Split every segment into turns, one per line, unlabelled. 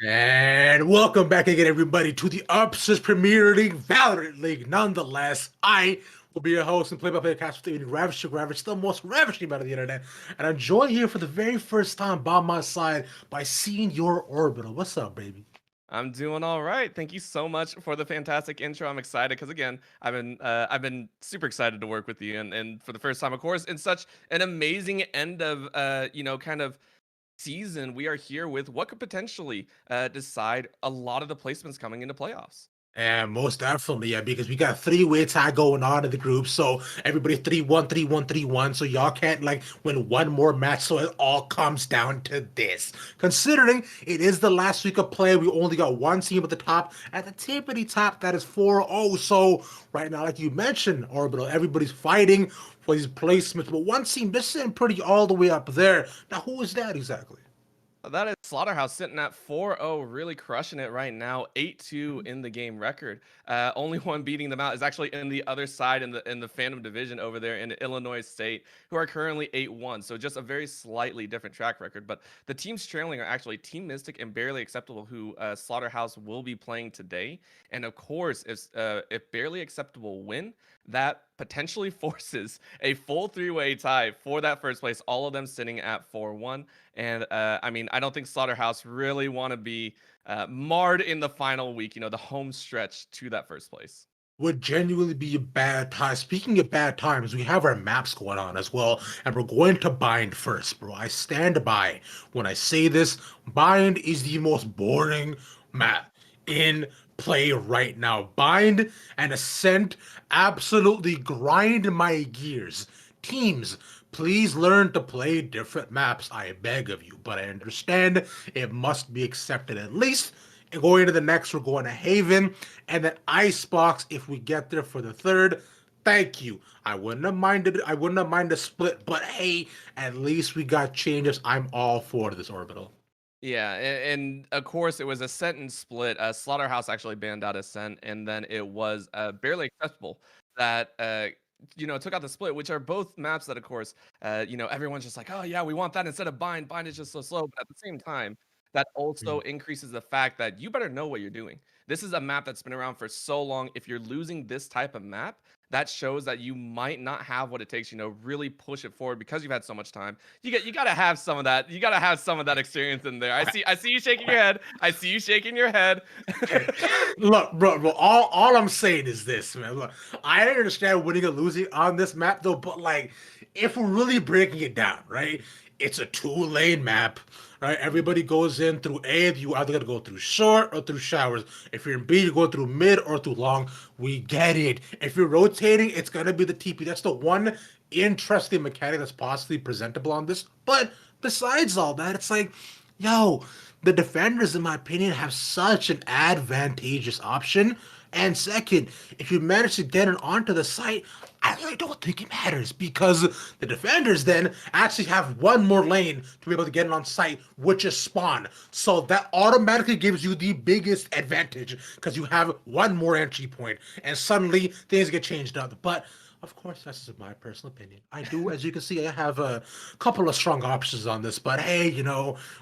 And welcome back again, everybody, to the Upsurge Premier League Valorant League. Nonetheless, I will be your host and play-by-play cast with the Ravage, the most ravishing man on the internet. And I'm joined here for the very first time by my side by seeing your orbital. What's up, baby?
I'm doing all right. Thank you so much for the fantastic intro. I'm excited because again, I've been super excited to work with you, and for the first time, of course, in such an amazing end of kind of season. We are here with what could potentially decide a lot of the placements coming into playoffs.
And most definitely, yeah, because we got three-way tie going on in the group. So everybody 3-1, 3-1, 3-1. So y'all can't like win one more match. So it all comes down to this. Considering it is the last week of play, we only got one team at the top. At the tippity top, that is 4-0. So right now, like you mentioned, Orbital, everybody's fighting for these placements. But one team, they're sitting pretty all the way up there. Now, who is that exactly?
That is Slaughterhouse sitting at 4-0, really crushing it right now. 8-2 in the game record. Only one beating them out is actually in the other side in the Phantom division over there in Illinois State, who are currently 8-1. So just a very slightly different track record. But the teams trailing are actually Team Mystic and Barely Acceptable, who Slaughterhouse will be playing today. And of course, if Barely Acceptable win, that potentially forces a full three-way tie for that first place. All of them sitting at 4-1. And I mean, I don't think Slaughterhouse really want to be marred in the final week, the home stretch to that first place.
Would genuinely be a bad time. Speaking of bad times, we have our maps going on as well, and we're going to bind first, bro. I stand by when I say this. Bind is the most boring map in play right now. Bind and Ascent absolutely grind my gears. Teams, please learn to play different maps, I beg of you. But I understand it must be accepted at least. And going into the next, we're going to Haven and then Icebox if we get there for the third. Thank you. I wouldn't have minded. I wouldn't have minded a split, but hey, at least we got changes. I'm all for this orbital.
Yeah, and of course it was Ascent and Split. Slaughterhouse actually banned out Ascent, and then it was Barely Acceptable that took out the Split, which are both maps that, of course, everyone's just like, oh yeah, we want that instead of Bind. Bind is just so slow, but at the same time, that also increases the fact that you better know what you're doing. This is a map that's been around for so long. If you're losing this type of map, that shows that you might not have what it takes, really push it forward because you've had so much time. You gotta have some of that. You gotta have some of that experience in there. I see you shaking your head. I see you shaking your head.
Look, bro, all I'm saying is this, man. Look, I understand winning or losing on this map, though, but like, if we're really breaking it down, right? It's a two-lane map, right? Everybody goes in through A. You either gotta go through short or through showers. If you're in B, you go through mid or through long. We get it. If you're rotating, it's gonna be the TP. That's the one interesting mechanic that's possibly presentable on this. But besides all that, it's like, yo, the defenders, in my opinion, have such an advantageous option. And second, if you manage to get it onto the site, I really don't think it matters because the defenders then actually have one more lane to be able to get it on site, which is spawn. So that automatically gives you the biggest advantage because you have one more entry point, and suddenly things get changed up. But of course, that's just my personal opinion. I do, as you can see, I have a couple of strong options on this, but hey,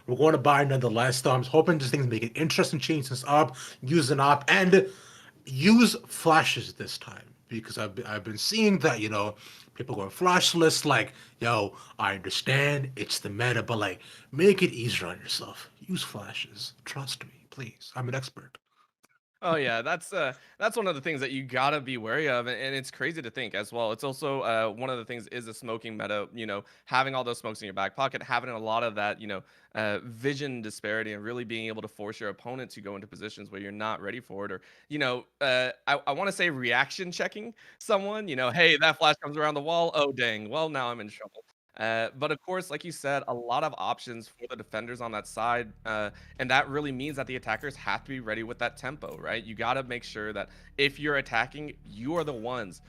we're going to buy nonetheless. So I'm hoping this thing's make it interesting, change this up, use an op, and use flashes this time because I've been seeing that people going flashless. Like, yo, I understand it's the meta, but like make it easier on yourself. Use flashes. Trust me, please. I'm an expert.
Oh yeah, that's one of the things that you gotta be wary of, and it's crazy to think as well. It's also one of the things is a smoking meta. Having all those smokes in your back pocket, having a lot of that, vision disparity, and really being able to force your opponent to go into positions where you're not ready for it, or I want to say reaction checking someone. Hey, that flash comes around the wall. Oh dang, well now I'm in trouble. But of course, like you said, a lot of options for the defenders on that side. And that really means that the attackers have to be ready with that tempo, right? You got to make sure that if you're attacking, you are the ones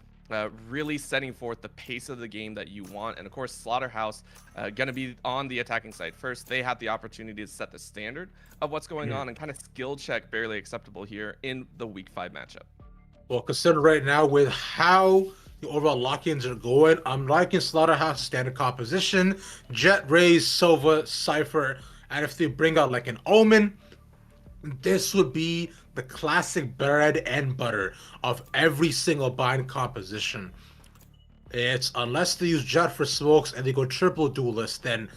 really setting forth the pace of the game that you want. And of course, Slaughterhouse going to be on the attacking side first. They have the opportunity to set the standard of what's going on and kind of skill check barely acceptable here in the week 5 matchup.
Well, consider right now with how the overall lock-ins are going, I'm liking Slaughterhouse standard composition, Jet, Rays, Sova, Cypher, and if they bring out like an Omen, this would be the classic bread and butter of every single bind composition. It's unless they use Jet for smokes and they go triple duelist, then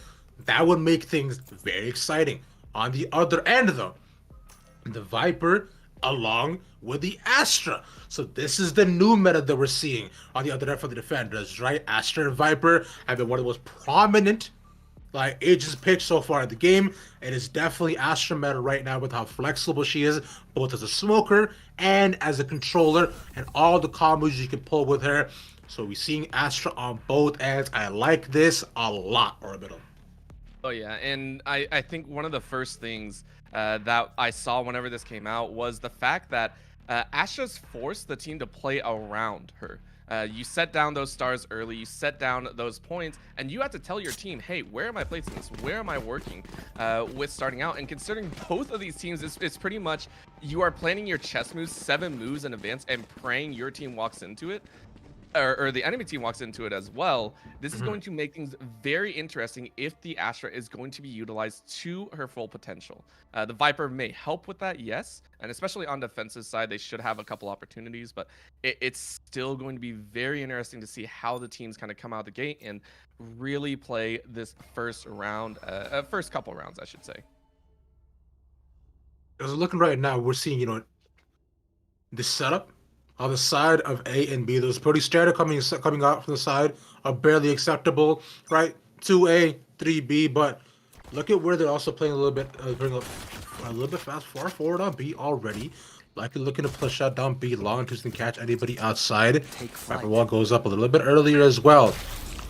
that would make things very exciting. On the other end, though, the Viper along with the Astra. So this is the new meta that we're seeing on the other end for the defenders, right? Astra and Viper have been one of the most prominent Aegis picks so far in the game. It is definitely Astra meta right now with how flexible she is, both as a smoker and as a controller, and all the combos you can pull with her. So we're seeing Astra on both ends. I like this a lot, Orbital.
Oh yeah, and I think one of the first things that I saw whenever this came out was the fact that Astra's forced the team to play around her. You set down those stars early, you set down those points, and you have to tell your team, hey, where am I placing this? Where am I working with starting out? And considering both of these teams, it's pretty much you are planning your chess moves 7 moves in advance and praying your team walks into it. Or the enemy team walks into it as well. This is going to make things very interesting if the Astra is going to be utilized to her full potential. The Viper may help with that, yes, and especially on defensive side, they should have a couple opportunities, but it's still going to be very interesting to see how the teams kind of come out the gate and really play this first round, first couple rounds, I should say.
As looking right now, we're seeing, this setup on the side of A and B. Those pretty standard coming out from the side are barely acceptable, right? 2A, 3B, but look at where they're also playing a little bit, bring up a little bit far forward on B already. Likely looking to push out down B long to catch anybody outside. Viper wall goes up a little bit earlier as well,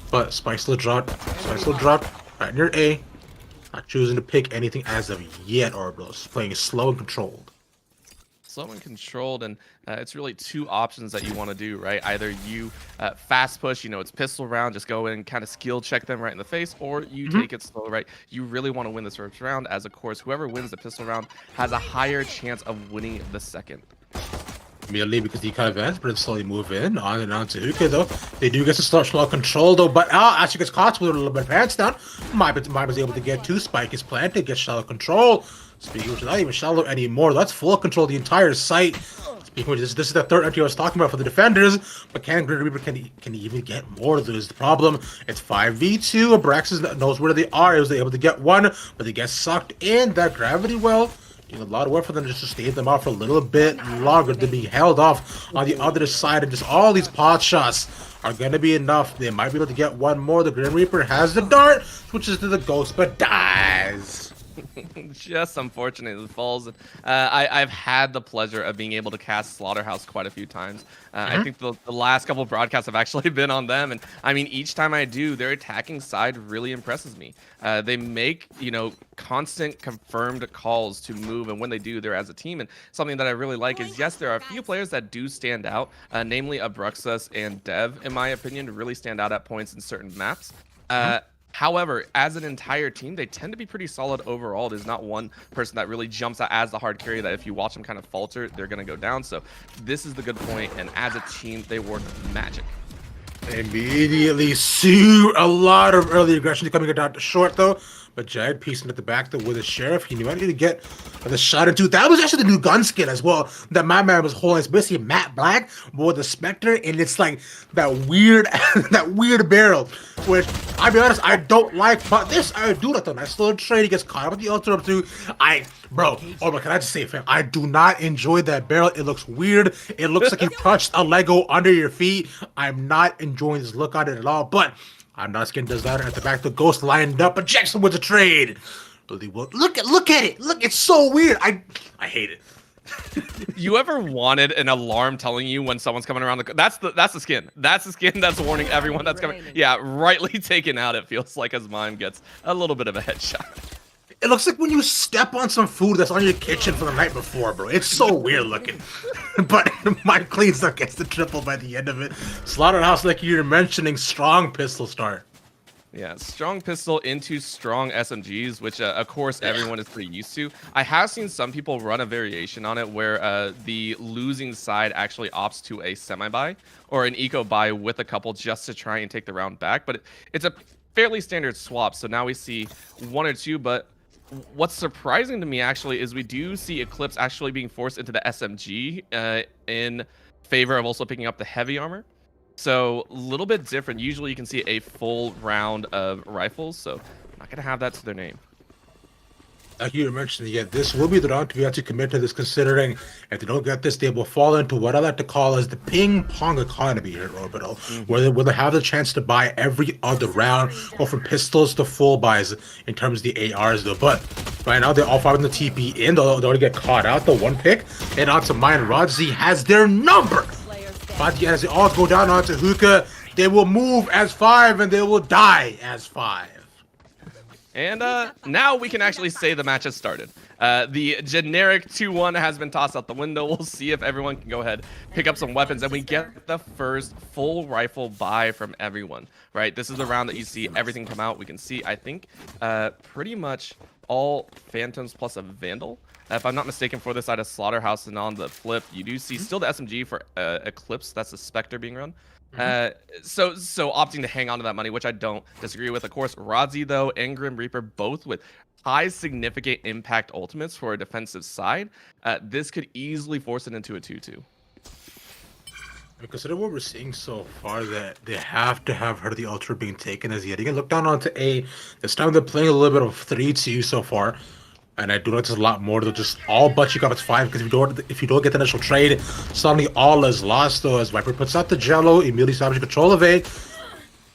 but Spike still dropped. Right near A. Not choosing to pick anything as of yet, Orblos. Playing slow and controlled.
Slow and controlled, and it's really 2 options that you want to do, right? Either you fast push, it's pistol round, just go in and kind of skill check them right in the face, or you take it slow, right? You really want to win this first round, as of course, whoever wins the pistol round has a higher chance of winning the second.
Immediately because he kind of advanced, but slowly move in on and on to Huke though. They do get to start slow control though, but actually gets caught with a little bit of pants down. Mime was able to get 2. Spike is planted, get shallow control. Speaking which, not even shallow anymore. That's full control the entire site. Speaking which, this is the third entry I was talking about for the defenders, but Grim Reaper can even get more of those. The problem, it's 5v2. Abraxas knows where they are. He was able to get 1, but they get sucked in. That gravity well, a lot of work for them just to stave them out for a little bit longer than being held off on the other side, and just all these pot shots are going to be enough. They might be able to get 1 more. The Grim Reaper has the dart, switches to the ghost, but dies.
Just unfortunate it falls. I've had the pleasure of being able to cast Slaughterhouse quite a few times. I think the last couple of broadcasts have actually been on them, and I mean each time I do, their attacking side really impresses me. They make constant confirmed calls to move, and when they do, they're as a team. And something that I really like is yes, there are a few players that do stand out, namely Abruxas and Dev, in my opinion, really stand out at points in certain maps. However, as an entire team, they tend to be pretty solid overall. There's not one person that really jumps out as the hard carry that if you watch them kind of falter, they're going to go down. So this is the good point, and as a team, they work magic.
Immediately see a lot of early aggression coming down short though. But Jed piecing at the back though with a sheriff. He knew how to get the shot into. That was actually the new gun skin as well that my man was holding. It's basically matte black with the Spectre, and it's like that weird that weird barrel. Which I'll be honest, I don't like, but this I do like though. Nice little trade. He gets caught up with the ultra up too. Bro, oh my, can I just say, fam? I do not enjoy that barrel. It looks weird. It looks like you touched a Lego under your feet. I'm not enjoying this look on it at all. But I'm not skin designer at the back. The ghost lined up, but Jackson with the trade. Look at it. Look, it's so weird. I hate it.
You ever wanted an alarm telling you when someone's coming around that's the skin. That's the skin that's warning everyone that's coming. Yeah, rightly taken out. It feels like as mine gets a little bit of a headshot.
It looks like when you step on some food that's on your kitchen from the night before, bro. It's so weird looking. But mine cleans up, gets the triple by the end of it. Slaughterhouse, like you're mentioning, strong pistol start.
Yeah, strong pistol into strong SMGs, which of course everyone is pretty used to. I have seen some people run a variation on it where the losing side actually opts to a semi-buy or an eco-buy with a couple just to try and take the round back. But it's a fairly standard swap, so now we see one or two, but what's surprising to me actually is we do see Eclipse actually being forced into the SMG in favor of also picking up the heavy armor. So a little bit different. Usually you can see a full round of rifles, so I'm not going to have that to their name.
Like you were mentioning, yeah, this will be the round to be able to commit to this, considering if they don't get this, they will fall into what I like to call as the ping pong economy here at Orbital, where they have the chance to buy every other round, go from pistols to full buys in terms of the ARs though. But right now they're all firing the TP in, they'll already get caught out, the one pick, and onto mine. Rodzi has their number. But as they all go down onto Hookah, they will move as 5 and they will die as 5.
And now we can actually say the match has started. The generic 2-1 has been tossed out the window. We'll see if everyone can go ahead, pick up some weapons, and we get the first full rifle buy from everyone, right? This is the round that you see everything come out. We can see, I think, pretty much all Phantoms plus a Vandal. If I'm not mistaken, for the side of Slaughterhouse, and on the flip, you do see still the SMG for Eclipse. That's the Spectre being run. So opting to hang on to that money, which I don't disagree with. Of course, Rodzi, though, and Grim Reaper, both with high significant impact ultimates for a defensive side. This could easily force it into a 2-2.
Consider what we're seeing so far, that they have to have heard the ultra being taken as yet. You can look down onto A. This time they're playing a little bit of 3-2 so far. And I do notice a lot more. They'll just all but you got it's 5, because if you don't get the initial trade, suddenly all is lost though, as Viper puts out the Jello, immediately establishing control of it.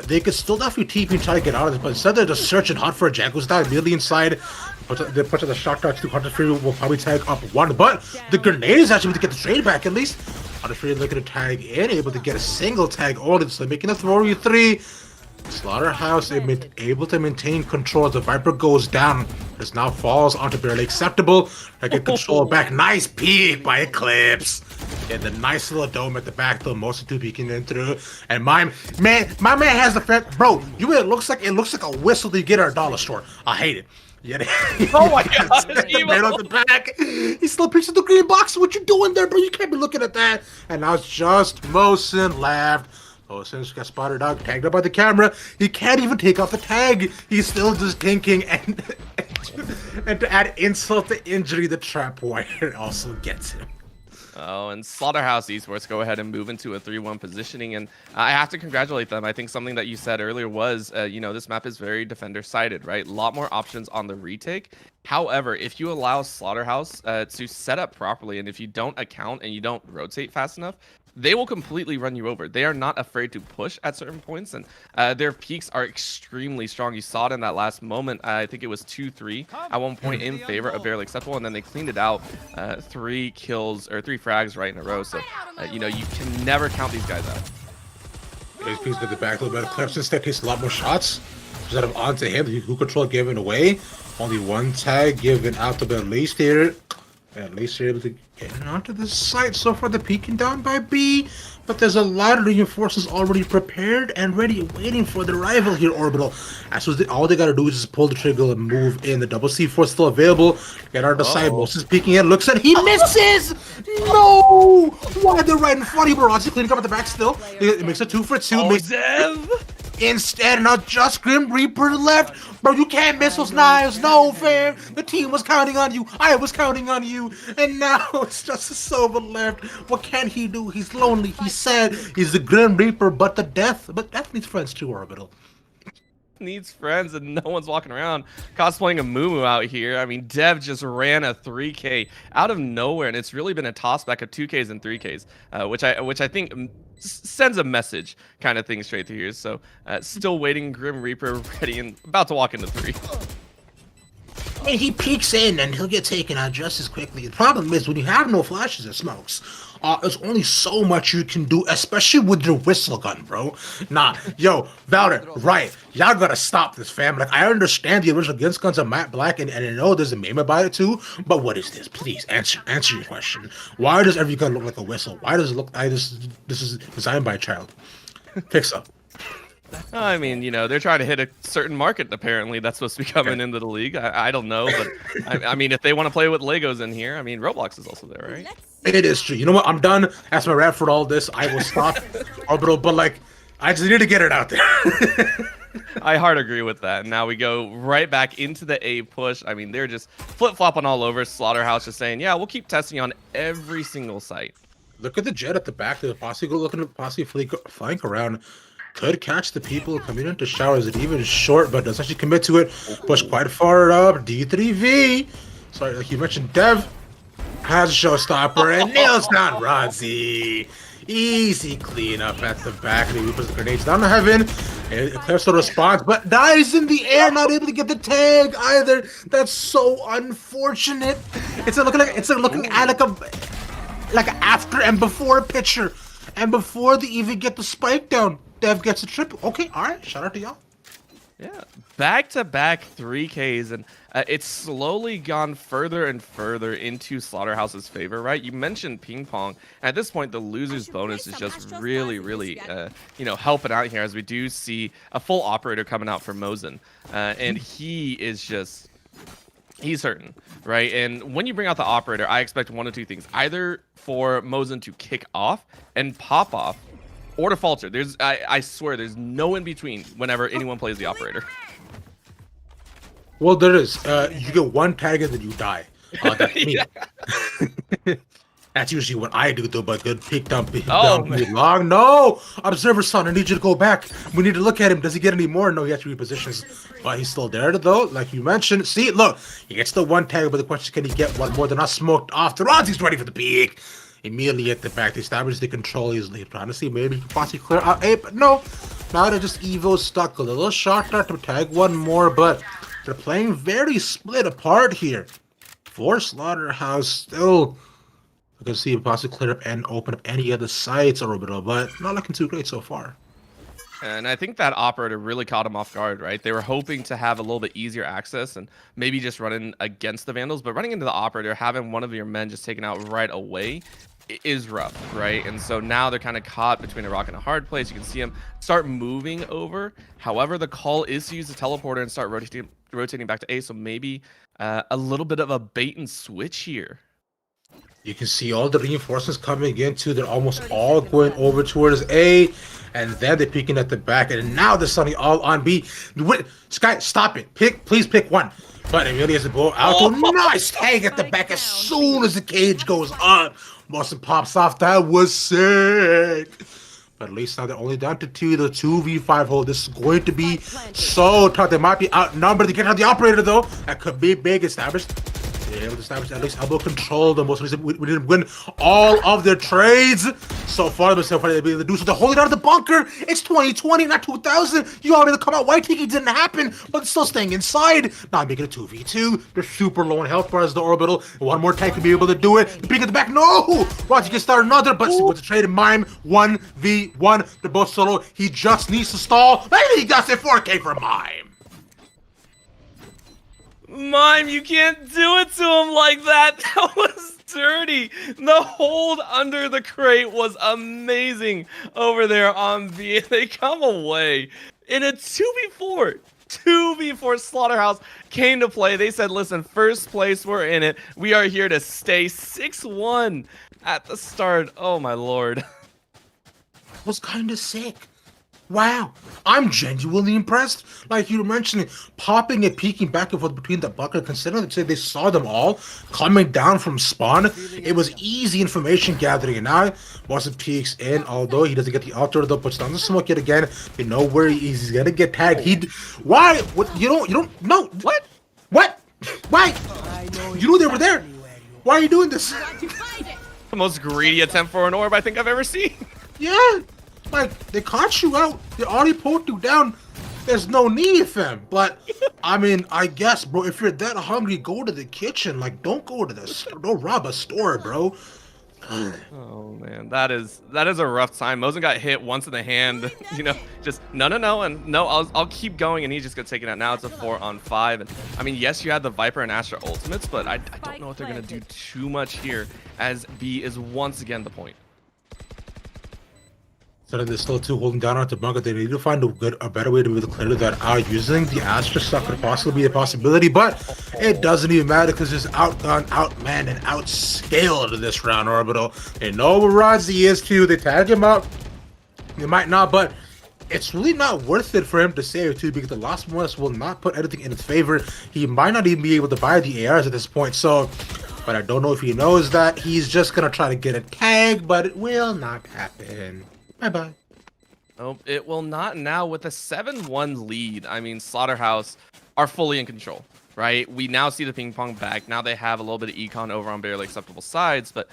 They could still definitely TP and try to get out of this, but instead they're just searching hot for a Jackals down immediately inside. They put the shot darts to Hunter Free will probably tag up one, but the grenade is actually able to get the trade back at least. Hunter Free looking to tag in, able to get a single tag only, so making a 3-3. Slaughterhouse able to maintain control as the Viper goes down. This now falls onto barely acceptable. I get control back. Nice peek by Eclipse. And the nice little dome at the back, though, most of two peeking in through. And my man has the friend. Bro, it looks like a whistle that you get at a dollar store. I hate it. Yeah.
Oh my god!
The man on the back. He still picks up the green box. What you doing there, bro? You can't be looking at that. And now it's just Mosin left. Oh, since got spotted out, tagged up by the camera, he can't even take off the tag. He's still just thinking, and to add insult to injury, the trap wire also gets him.
Oh, and Slaughterhouse Esports go ahead and move into a 3-1 positioning, and I have to congratulate them. I think something that you said earlier was, this map is very defender-sided, right? A lot more options on the retake. However, if you allow Slaughterhouse to set up properly, and if you don't account and you don't rotate fast enough, they will completely run you over. They are not afraid to push at certain points, and their peaks are extremely strong. You saw it in that last moment. I think it was 2-3 at one point in favor of Barely Acceptable, and then they cleaned it out. 3 kills or 3 frags right in a row. So, you know, you can never count these guys out.
His piece to the back a little bit. Clemson Step takes a lot more shots. Instead of onto him, who control given away. Only 1 tag given out to the least here. At least they're able to get onto the site. So far, the peeking down by B. But there's a lot of reinforcements already prepared and ready, waiting for the rival here, Orbital. As soon as all they gotta do is just pull the trigger and move in. The double C4 still available. Get out of the side. Moses peeking in, looks at, he misses! No! Why they're right in front of him? Barazzi cleaning up at the back still. It makes a 2 for 2.
Oh, Dev!
Instead, not just Grim Reaper left. Bro, you can't miss those knives. No, fam. The team was counting on you. I was counting on you. And now it's just a Silver left. What can he do? He's lonely. He's sad. He's the Grim Reaper, but Death needs friends too, Orbital.
Needs friends and no one's walking around cosplaying a Moo out here. I mean, Dev just ran a 3K out of nowhere, and it's really been a toss back of 2Ks and 3Ks, which I think sends a message kind of thing straight through here. So still waiting, Grim Reaper ready and about to walk into 3.
I mean, he peeks in and he'll get taken out just as quickly. The problem is when you have no flashes and smokes, there's only so much you can do, especially with your whistle gun, bro. Nah, yo, Valder, right. Y'all gotta stop this, fam. Like, I understand the original Guns guns are matte black, and I know there's a meme about it too, but what is this? Please, answer your question. Why does every gun look like a whistle? Why does it look like this is designed by a child? Fix up.
I mean, you know, they're trying to hit a certain market, apparently. That's supposed to be coming into the league. I don't know, but I mean, if they want to play with Legos in here, I mean, Roblox is also there, right?
It is true. You know what? I'm done. That's my rap for all this. I will stop, Orbital, but like, I just need to get it out there.
I hard agree with that. Now we go right back into the A push. I mean, they're just flip-flopping all over. Slaughterhouse just saying, yeah, we'll keep testing on every single site.
Look at the jet at the back. The posse looking to posse flank around. Could catch the people coming into showers. It even short, but doesn't actually commit to it. Push quite far up. D3V. Sorry, like you mentioned, Dev has a showstopper and nails down Rozzy. Easy cleanup at the back. And he puts the grenades down to heaven. And Eclipse the response, but dies in the air, not able to get the tag either. That's so unfortunate. It's looking at like an after and before picture. And before they even get the spike down, Dev gets a triple. Okay, all right. Shout out to y'all.
Yeah, back-to-back 3Ks, and it's slowly gone further and further into Slaughterhouse's favor, right? You mentioned ping pong. At this point, the loser's bonus is just really, you know, helping out here as we do see a full operator coming out for Mosin, and he is just... he's hurting, right? And when you bring out the operator, I expect 1 of 2 things. Either for Mosin to kick off and pop off, or to falter. I swear, there's no in between whenever anyone plays the operator.
Well, there is. You get 1 tag and then you die. That's me. That's usually what I do, though, but good peek down, long. No! Observer son, I need you to go back. We need to look at him. Does he get any more? No, he has to repositions. But he's still there, though, like you mentioned. See, look, he gets the 1 tag, but the question is, can he get 1 more? They're not smoked off. The Rozzy's ready for the peek. Immediately at the back, they establish the control easily. Trying to see maybe he can possibly clear out A, but no. Now they're just Evo stuck. A little shot there to tag 1 more, but they're playing very split apart here. For Slaughterhouse, still, you can see him possibly clear up and open up any other sites, Orbital, but not looking too great so far.
And I think that operator really caught him off guard, right? They were hoping to have a little bit easier access and maybe just running against the Vandals, but running into the operator, having one of your men just taken out right away is rough, right? And so now they're kind of caught between a rock and a hard place. You can see them start moving over. However, the call is to use the teleporter and start rotating back to A, so maybe a little bit of a bait and switch here.
You can see all the reinforcements coming into. They're almost all going over towards A, and then they're peeking at the back, and now they're suddenly all on B. Sky, stop it. Please pick 1. But it really has to go out. Oh, nice tag at the back as soon as the cage goes on. Boston pops off. That was sick. But at least now they're only down to 2. The 2v5 hold. This is going to be so tough. They might be outnumbered. They get out the operator, though. That could be big. Established. They're able to establish at least elbow control. The most recent we didn't win all of their trades so far. But so far they'll be able to do so. They're holding out of the bunker. It's 2020, not 2000. You want me to come out white tiki didn't happen, but it's still staying inside. Not making a 2v2. They're super low in health bars. The orbital. One more tank to be able to do it. The peek at the back. No, Roger can start another, but with the trade in mime 1v1. They're both solo. He just needs to stall. Maybe he does it 4K for mime.
Mime, you can't do it to him like that. That was dirty. The hold under the crate was amazing over there on V. They come away in a 2v4. 2v4 Slaughterhouse came to play. They said, listen, first place, we're in it. We are here to stay. 6-1 at the start. Oh, my lord.
Was kind of sick. Wow, I'm genuinely impressed. Like you were mentioning, popping and peeking back and forth between the bucket, considering that they saw them all coming down from spawn. It was easy information gathering, and now Watson peeks in, although he doesn't get the altar, though, puts down the smoke yet again. You know where he's gonna get tagged. Why? What? You don't know. What? Why? You knew they were there. Why are you doing this?
The most greedy attempt for an orb I think I've ever seen.
Yeah. Like, they caught you out. They already pulled you down. There's no need for them. But, I mean, I guess, bro, if you're that hungry, go to the kitchen. Like, don't go to the store. Don't rob a store, bro.
Oh, man. That is a rough time. Mosin got hit once in the hand. You know, just no. And no, I'll keep going. And he just gets taken out. Now it's a 4-on-5. And, I mean, yes, you had the Viper and Astra ultimates. But I don't know if they're going to do too much here as B is once again the point.
So there's still two holding down onto bunker. They need to find a better way to be able to clear that out. Using the Astra stuff could possibly be a possibility, but it doesn't even matter because it's outgunned, outmanned, and outscaled this round. Orbital. They know where Rodzi is too. They tag him up. They might not, but it's really not worth it for him to save too because the last bonus will not put anything in his favor. He might not even be able to buy the ARs at this point. So, but I don't know if he knows that. He's just gonna try to get a tag, but it will not happen. Bye-bye.
Oh, it will not now with a 7-1 lead. I mean, Slaughterhouse are fully in control, right? We now see the ping pong back. Now they have a little bit of econ over on barely acceptable sides, but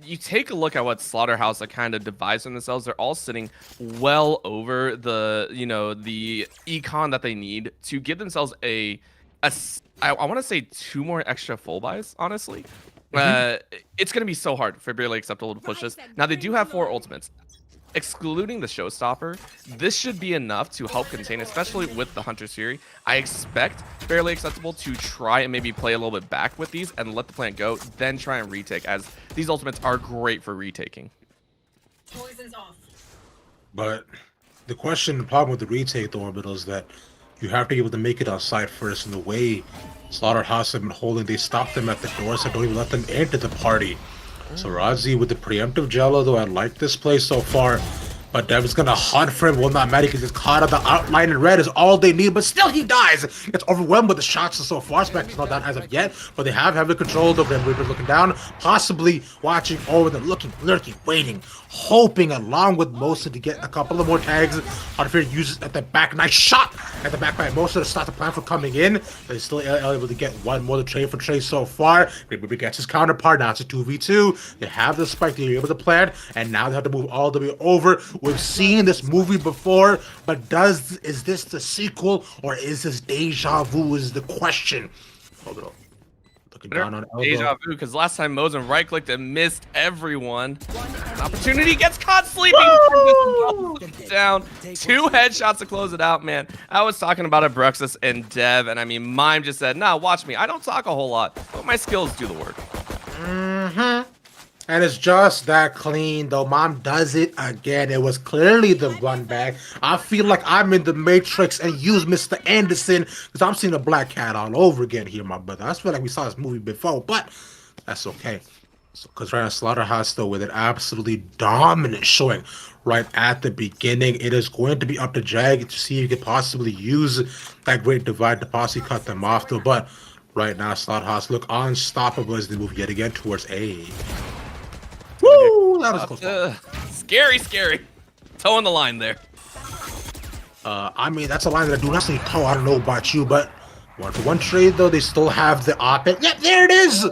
you take a look at what Slaughterhouse are kind of devising themselves. They're all sitting well over the, you know, the econ that they need to give themselves I want to say 2 more extra full buys, honestly. It's going to be so hard for barely acceptable to push this. Now, they do have 4 ultimates. Excluding the showstopper, this should be enough to help contain, especially with the Hunter Fury. I expect Barely Acceptable to try and maybe play a little bit back with these and let the plant go, then try and retake, as these ultimates are great for retaking.
Poison's off.
But the problem with the retake, the Orbital, is that you have to be able to make it on site first, and the way Slaughterhouse have been holding, they stop them at the doors and don't even let them into the party. So Rodzi with the preemptive Jello, though I like this play so far, but Dev is gonna hunt for him. Will not matter because he's caught on the outline in red is all they need, but still he dies. Gets overwhelmed with the shots so far. Spectre's not down as of yet, but they have heavily controlled over him. Reaper's looking down, possibly watching over them, looking, lurking, waiting, hoping along with Mosin to get a couple of more tags. Hunter uses at the back. Nice shot at the back by Mosin to stop the plan from coming in. But he's still able to get one more to trade for trade so far. Reaper gets his counterpart. Now it's a 2v2. They have the spike. They're able to plan, and now they have to move all the way over. We've seen this movie before, but is this the sequel or is this deja vu is the question. Hold on. Looking down on elbow.
Deja vu, because last time Mosin right-clicked and missed everyone. An opportunity, gets caught sleeping. Down. 2 headshots to close it out, man. I was talking about it, Bruxus and Dev, and I mean, Mime just said, nah, watch me. I don't talk a whole lot, but my skills do the work.
And it's just that clean, though. Mom does it again. It was clearly the run back. I feel like I'm in the Matrix and use Mr. Anderson because I'm seeing a black cat all over again here, my brother. I feel like we saw this movie before, but that's okay. Because right now, Slaughterhouse, though, with an absolutely dominant showing right at the beginning, it is going to be up to Jag to see if he could possibly use that great divide to possibly cut them off, though. But right now, Slaughterhouse look unstoppable as they move yet again towards A. Woo! That was close.
Scary. Toe on the line there.
I mean, that's a line that I do not say toe. I don't know about you, but 1-for-1 trade though. They still have the op-ed. Yep, there it is.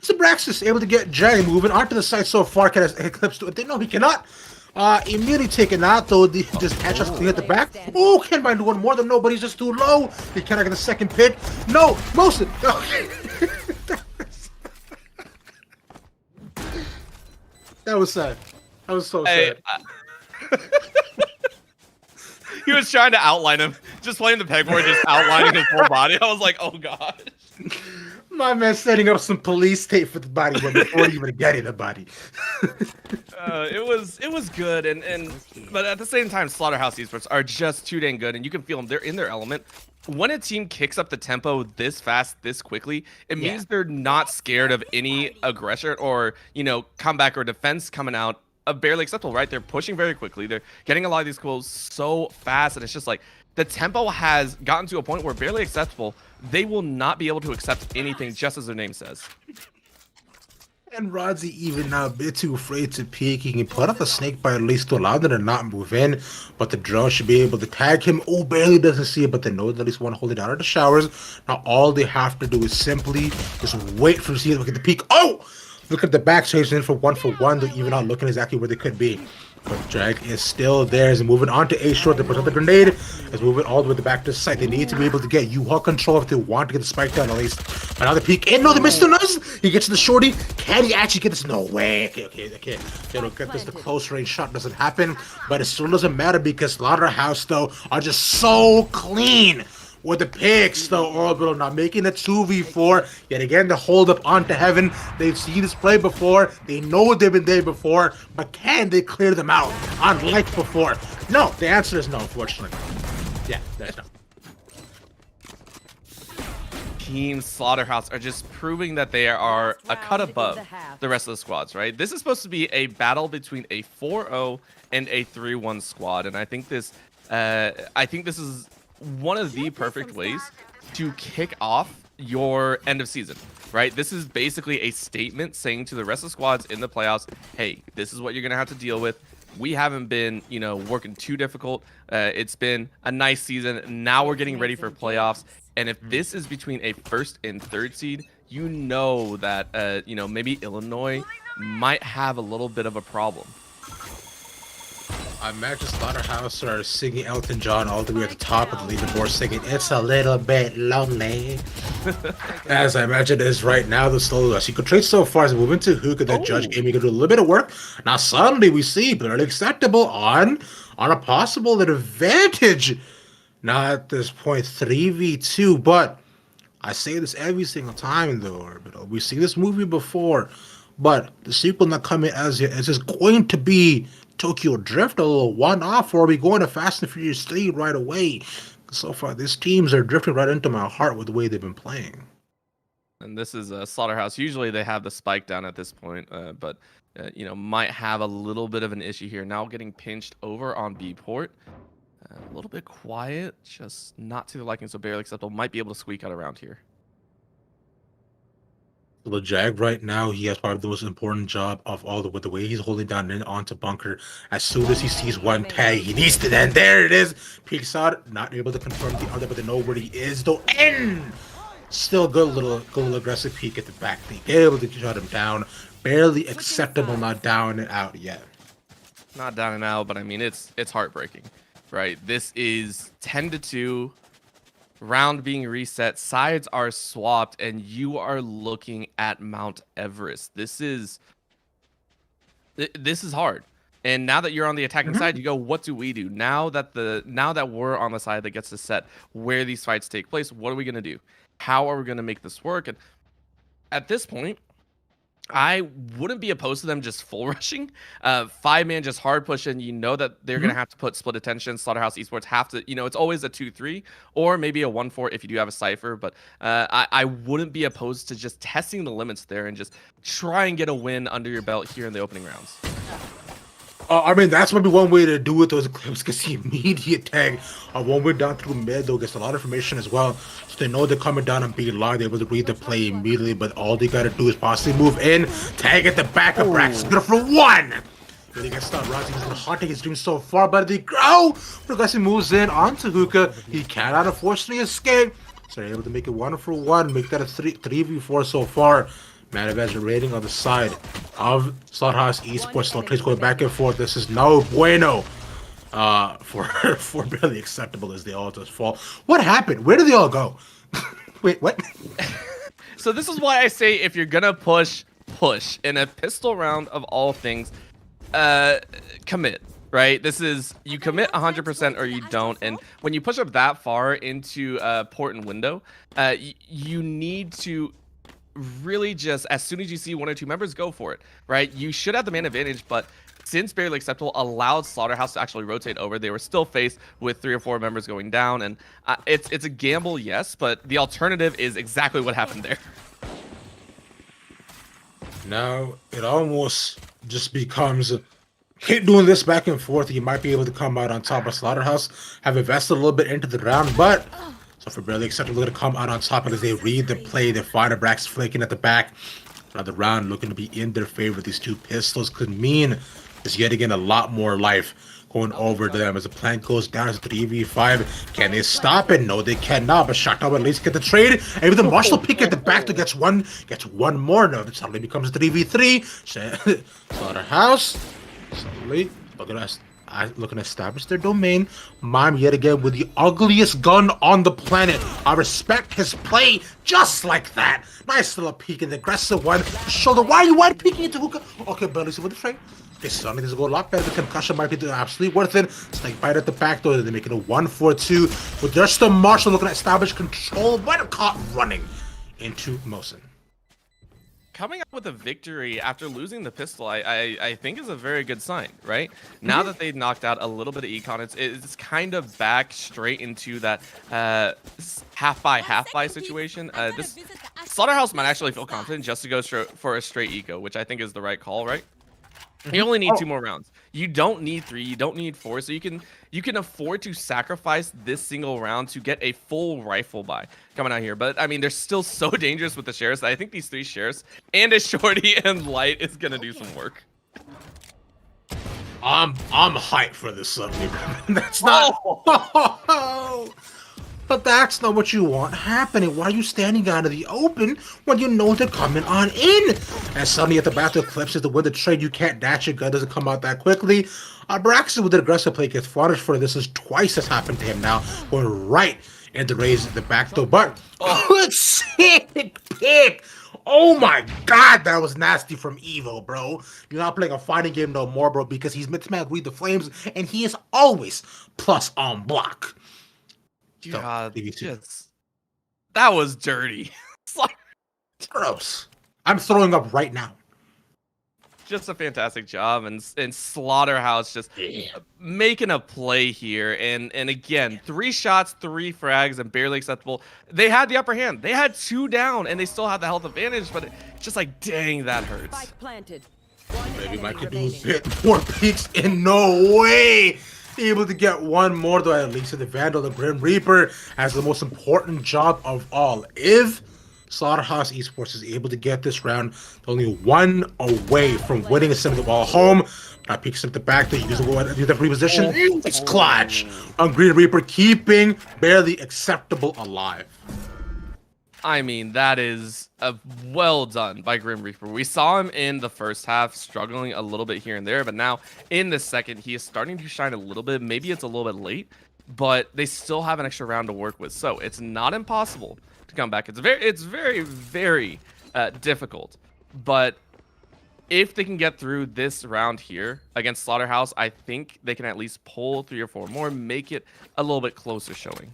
Zabraxis able to get Jag moving onto the side so far. Can Eclipse do it? No, he cannot. Immediately taken out though. Just headshots clean at the back. Oh, can find one more than no, but he's just too low. He cannot get the second pick. No, most of That was sad. That was so sad.
He was trying to outline him, just playing the pegboard, just outlining his whole body. I was like, oh god.
My man setting up some police tape for the body before even getting the body.
It was good, but at the same time, Slaughterhouse esports are just too dang good, and you can feel them. They're in their element. When a team kicks up the tempo this fast, this quickly, it means they're not scared of any aggression or comeback or defense coming out of barely acceptable. Right? They're pushing very quickly. They're getting a lot of these kills so fast, and it's just like the tempo has gotten to a point where barely acceptable. They will not be able to accept anything, just as their name says.
And Rodzi even now a bit too afraid to peek. He can put up a snake bite at least to allow them to not move in, but the drone should be able to tag him. Oh, barely doesn't see it, but they know that at least one holding down at the showers. Now all they have to do is simply just wait for the to look at the peak. Oh! Look at the back chasing in for 1-for-1. They're even not looking exactly where they could be. But Jag is still there. Is moving on to A short. They put up the grenade. Is moving all the way back to the site. They need to be able to get U-Haul control if they want to get the spike down at least. But now the peek in. No, they missed on us. He gets to the shorty. Can he actually get this? No way. Okay. They don't get this. The close range shot doesn't happen. But it still doesn't matter because Slaughterhouse though are just so clean. With the picks, though, Orbital not making the 2v4. Yet again, the hold up onto Heaven. They've seen this play before. They know they've been there before. But can they clear them out? Unlike before. No, the answer is no, unfortunately. Yeah, there's no.
Team Slaughterhouse are just proving that they are a cut above the rest of the squads, right? This is supposed to be a battle between a 4-0 and a 3-1 squad. And I think this is one of the perfect ways to kick off your end of season, right? This is basically a statement saying to the rest of the squads in the playoffs, hey, this is what you're gonna have to deal with. We haven't been working too difficult. It's been a nice season. Now we're getting ready for playoffs, and if this is between a first and third seed, you know that maybe Illinois might have a little bit of a problem.
I imagine Slaughterhouse are singing Elton John all the way at the top of the leaderboard, singing "It's a Little Bit Lonely." As I imagine it is right now, the Slaughterhouse. You could trade so far as moving to Hookah. That Judge game, you could do a little bit of work. Now suddenly we see barely acceptable on a possible advantage. Now at this point, 3v2, but I say this every single time though, Orbital. We've seen this movie before, but the sequel not coming as yet. It's just going to be Tokyo Drift, a little one-off, or are we going to Fast and Furious 3 right away? So far, these teams are drifting right into my heart with the way they've been playing.
And this is Slaughterhouse. Usually they have the spike down at this point, but might have a little bit of an issue here. Now getting pinched over on B port. A little bit quiet, just not to the liking, so barely acceptable. Might be able to squeak out around here.
The Jag right now, he has probably the most important job of all with the way he's holding down and onto bunker. As soon as he sees one tag, he needs to then there it is. Peeks out, not able to confirm the other, but they know where he is though. And still good little aggressive peek at the back. They able to shut him down. Barely acceptable, not down and out yet.
Not down and out, but I mean it's heartbreaking, right? This is 10-2. Round being reset, sides are swapped, and you are looking at Mount Everest. This is hard. And now that you're on the attacking side, you go, what do we do? Now that we're on the side that gets to set where these fights take place, what are we gonna do? How are we gonna make this work? And at this point, I wouldn't be opposed to them just full rushing. 5-man just hard pushing. You know that they're going to have to put split attention. Slaughterhouse Esports have to, it's always a 2-3 or maybe a 1-4 if you do have a Cypher. But I wouldn't be opposed to just testing the limits there and just try and get a win under your belt here in the opening rounds.
I mean, that's maybe one way to do it, those clips, because the immediate tag one way down through mid, though, gets a lot of information as well. So they know they're coming down and being locked, they're able to read the play immediately, but all they got to do is possibly move in, tag at the back of Brax, good for one! Really gets stopped. Rodzi is hunting his dream so far, but they grow! Progressive moves in onto Hookah. He cannot unfortunately escape. So they're able to make it 1-for-1, make that a 3v4 so far. Man advantage rating on the side of Slaughterhouse Esports. No plays going back and forth. This is no bueno. For barely acceptable as they all just fall. What happened? Where did they all go? Wait, what?
So this is why I say if you're gonna push in a pistol round of all things, commit. Right? This is you commit 100% or you don't. And when you push up that far into port and window, you need to really just, as soon as you see one or two members, go for it, right? You should have the man advantage, but since barely acceptable allowed Slaughterhouse to actually rotate over, they were still faced with 3 or 4 members going down, and it's a gamble, yes, but the alternative is exactly what happened there.
Now it almost just becomes keep doing this back and forth. You might be able to come out on top of Slaughterhouse, have invested a little bit into the ground, but so for barely acceptable to come out on top because they read the play. The fighter Brax flaking at the back. Another round looking to be in their favor. These 2 pistols could mean just yet again a lot more life going over to them as the plant goes down as 3v5. Can they stop it? No, they cannot. But Shotgun at least get the trade. And even the Marshall pick at the back that gets one more. No, it suddenly becomes 3v3. Slaughterhouse suddenly looking to establish their domain. Mime yet again with the ugliest gun on the planet. I respect his play just like that. Nice little peek in the aggressive one. Shoulder. Why are you wide peeking into hookah? Okay, Belly, so with the trade. This suddenly does go a lot better. The concussion might be absolutely worth it. Snake bite at the back door. They make it a 1-4-2 with just the Marshall looking to establish control. But caught running into Mosin.
Coming out with a victory after losing the pistol, I think is a very good sign, right? Now that they've knocked out a little bit of econ, it's kind of back straight into that half by situation. This Slaughterhouse might actually feel confident just to go for a straight eco, which I think is the right call, right? You only need 2 more rounds. You don't need 3. You don't need 4. So you can afford to sacrifice this single round to get a full rifle buy coming out here. But I mean, they're still so dangerous with the sheriffs. I think these 3 sheriffs and a shorty and light is gonna do some work.
I'm hyped for this suddenly. That's not. But that's not what you want happening. Why are you standing out of the open when you know they're coming on in? And suddenly at the back of the eclipses to win the trade, you can't dash. Your gun doesn't come out that quickly. Braxton with the aggressive play gets punished for this. Is twice has happened to him now. Going right into raise the back door. But good sick pick. Oh my god, that was nasty from Evo, bro. You're not playing a fighting game no more, bro, because he's meant to read the flames, and he is always plus on block.
God, that was dirty.
Gross. I'm throwing up right now.
Just a fantastic job, and Slaughterhouse just making a play here, and again, 3 shots, 3 frags, and barely acceptable. They had the upper hand. They had 2 down, and they still have the health advantage. But it's just like, dang, that hurts.
Spike planted.
Maybe Mike could do a bit more peeks. In no way able to get one more, though. At least the Vandal, the Grim Reaper, has the most important job of all. If Slaughterhouse Esports is able to get this round, only 1 away from winning a send the ball home. Now peeks at the back to use the reposition. It's clutch on Green Reaper, keeping barely acceptable alive.
I mean, that is well done by Grim Reaper. We saw him in the first half struggling a little bit here and there, but now in the second, he is starting to shine a little bit. Maybe it's a little bit late, but they still have an extra round to work with. So it's not impossible to come back. It's very, very difficult. But if they can get through this round here against Slaughterhouse, I think they can at least pull 3 or 4 more, make it a little bit closer showing.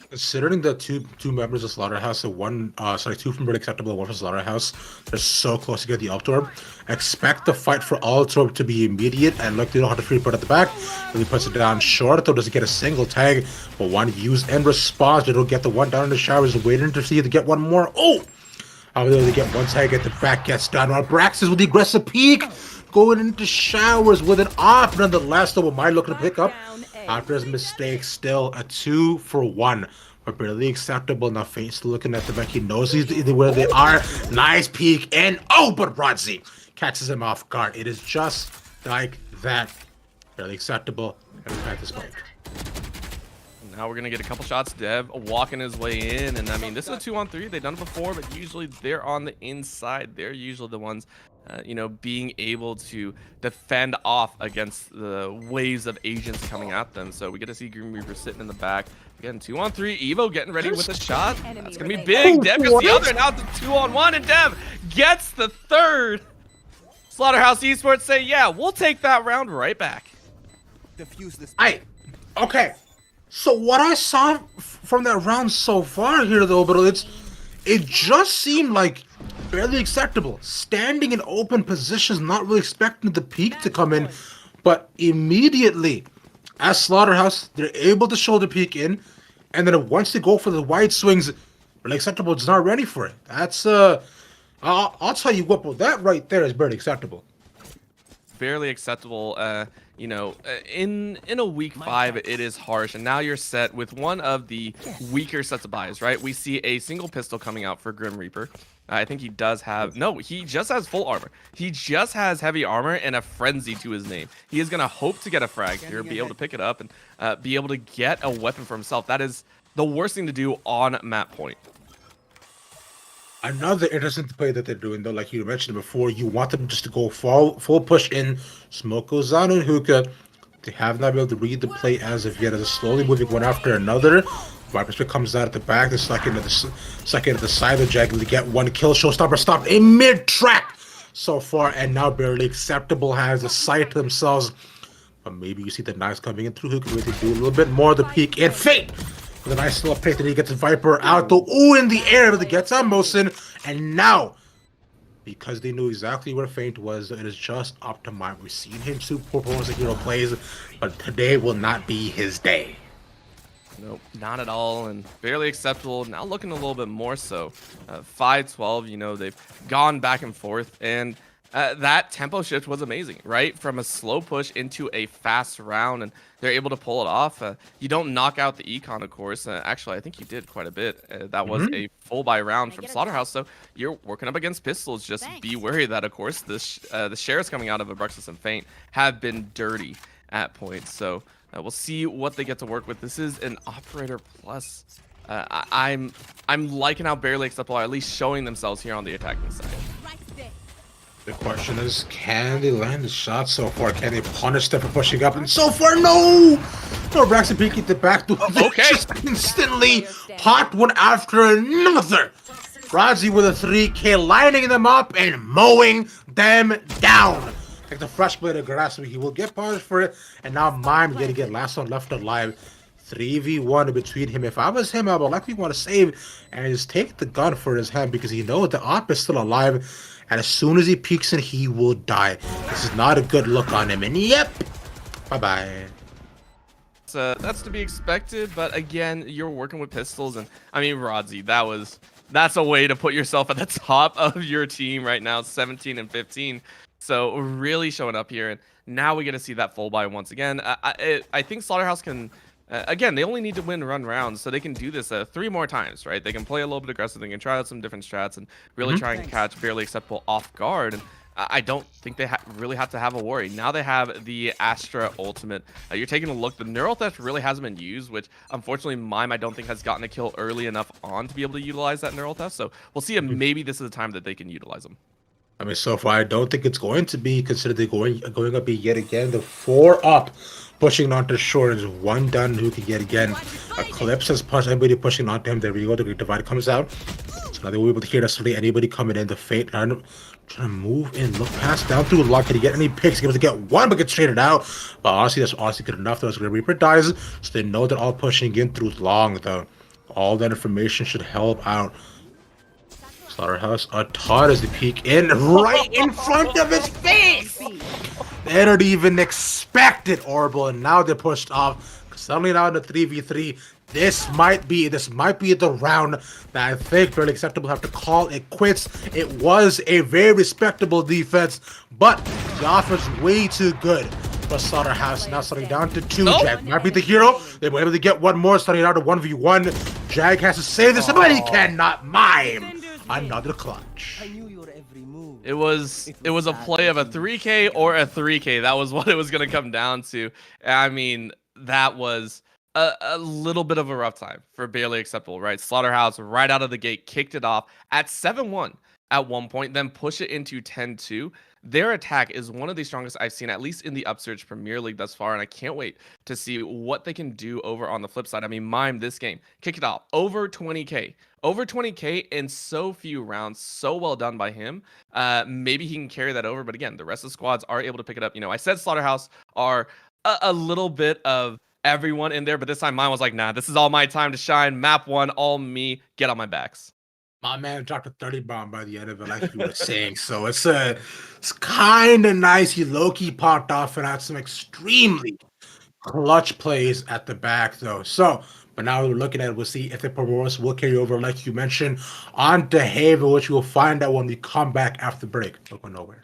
Considering the two members of Slaughterhouse, and 2 from Bird Acceptable and 1 from Slaughterhouse, they're so close to get the Upsurge. Expect the fight for Upsurge to be immediate, and look, they don't have to free Bird at the back. Really puts it down short, though doesn't get a single tag, but 1 used and response. They don't get the 1 down in the showers, waiting to see if they get 1 more. Oh! However, they get 1 tag at the back, gets down. While Braxis with the aggressive peek, going into showers with an off. Nonetheless, though, might looking to pick up after his mistake. Still a 2 for 1. But barely acceptable. Now Fate's looking at the back. He knows where they are. Nice peek. And oh, but Rodzi catches him off guard. It is just like that. Barely acceptable. And we had this spike.
Now we're gonna get a couple shots. Dev walking his way in, and I mean, this is a 2-on-3. They've done it before, but usually they're on the inside. They're usually the ones, you know, being able to defend off against the waves of agents coming at them. So we get to see Grim Reaper sitting in the back. Again, 2-on-3. Evo getting ready with a shot. That's gonna be big. Dev gets the other, now it's a 2-on-1, and Dev gets the third. Slaughterhouse Esports say, yeah, we'll take that round right back.
Defuse this.
Okay. So what I saw from that round so far here, though, but it just seemed like barely acceptable. Standing in open positions, not really expecting the peak to come in, but immediately, as Slaughterhouse, they're able to show the peak in, and then once they go for the wide swings, really acceptable is not ready for it. That's I'll tell you what, but that right there is barely acceptable.
Barely acceptable. You know, in a week 5, it is harsh, and now you're set with one of the weaker sets of buys, right? We see a single pistol coming out for Grim Reaper. I think he does have, no, he just has full armor. He just has heavy armor and a frenzy to his name. He is gonna hope to get a frag here, be able to pick it up, and be able to get a weapon for himself. That is the worst thing to do on map point.
Another interesting play that they're doing, though, like you mentioned before, you want them just to go full push in, smoke goes on in hookah. They have not been able to read the play as of yet, as it's slowly moving one after another. Viper comes out at the back, the second at the side of Jag to get one kill. Showstopper stopped in mid-track so far, and now barely acceptable has a sight to themselves. But maybe you see the knives coming in through hookah, maybe they do a little bit more of the peak. And Fate! With a nice little pick that he gets Viper out, though, in the air, but it gets on Mosin, and now, because they knew exactly where Feint was, it is just up to Mime. We've seen him super performance like hero plays, but today will not be his day.
Nope, not at all, and barely acceptable. Now looking a little bit more so. 5-12, you know, they've gone back and forth, and that tempo shift was amazing, right? From a slow push into a fast round, and they're able to pull it off. You don't knock out the econ, of course. Actually, I think you did quite a bit. That was a full buy round from Slaughterhouse, so you're working up against pistols. Just be wary that, of course, the shares coming out of Abruxus and Feint have been dirty at points. So we'll see what they get to work with. This is an Operator Plus. I'm liking how barely acceptable are at least showing themselves here on the attacking side.
The question is, can they land the shot so far? Can they punish them for pushing up? And so far, no! No, Braxton peeking the back door.
Okay.
Just instantly popped one after another. Razi with a 3K, lining them up and mowing them down. Like the fresh blade of grass, he will get punished for it. And now Mime yet again, last one left alive. 3v1 between him. If I was him, I would likely want to save and just take the gun for his hand because he knows the op is still alive. And as soon as he peeks in, he will die. This is not a good look on him. And yep, bye-bye.
That's to be expected, but again, you're working with pistols, and I mean, Rodzi, that's a way to put yourself at the top of your team right now, 17 and 15. So really showing up here, and now we get to see that full buy once again. I think Slaughterhouse can. Again, they only need to win run rounds, so they can do this 3 more times, right? They can play a little bit aggressive, they can try out some different strats, and really try and catch barely acceptable off guard. And I don't think they really have to have a worry. Now they have the Astra ultimate. You're taking a look. The Neural Theft really hasn't been used, which unfortunately Mime I don't think has gotten a kill early enough on to be able to utilize that Neural Theft. So we'll see if maybe this is the time that they can utilize them.
I mean, so far I don't think it's going to be considered they're going up be yet again the 4 up. Pushing onto shore is 1 down who can get again. Eclipse has pushed anybody pushing onto him. There we go. The Great Divide comes out. So now they will be able to hear necessarily anybody coming in. The Fate trying to move in, look past down through the lock. Can he get any picks? He able to get one, but gets traded out. But honestly, that's honestly good enough. Those Grim Reaper dies, so they know they're all pushing in through long. Though all that information should help out. Slaughterhouse a ton as they peek in right in front of his face. They don't even expect it, Orbital, and now they're pushed off. Suddenly now in the 3v3, this might be the round that I think barely acceptable have to call it quits. It was a very respectable defense, but the offense way too good for Slaughterhouse. Now starting down to 2. Jag might be the hero. They were able to get one more, starting out to 1v1. Jag has to save this, but he cannot. Mime another clutch.
It was a play of a 3K or a 3K. That was what it was going to come down to. I mean, that was A little bit of a rough time for barely acceptable, right? Slaughterhouse right out of the gate kicked it off at 7-1 at one point, then push it into 10-2. Their attack is one of the strongest I've seen, at least in the Upsurge Premier League thus far, and I can't wait to see what they can do over on the flip side. I mean, Mime this game, kick it off, over 20K in so few rounds, so well done by him. Maybe he can carry that over, but again, the rest of the squads are able to pick it up. You know, I said Slaughterhouse are a little bit of everyone in there, but this time mine was like, nah, this is all my time to shine. Map 1, all me. Get on my backs.
My man dropped a 30 bomb by the end of it, like you were saying. So it's kind of nice. He low key popped off and had some extremely clutch plays at the back, though. So, but now we're looking at it, we'll see if the performance will carry over, like you mentioned, on to Haven, which we'll find out when we come back after the break. Don't go nowhere.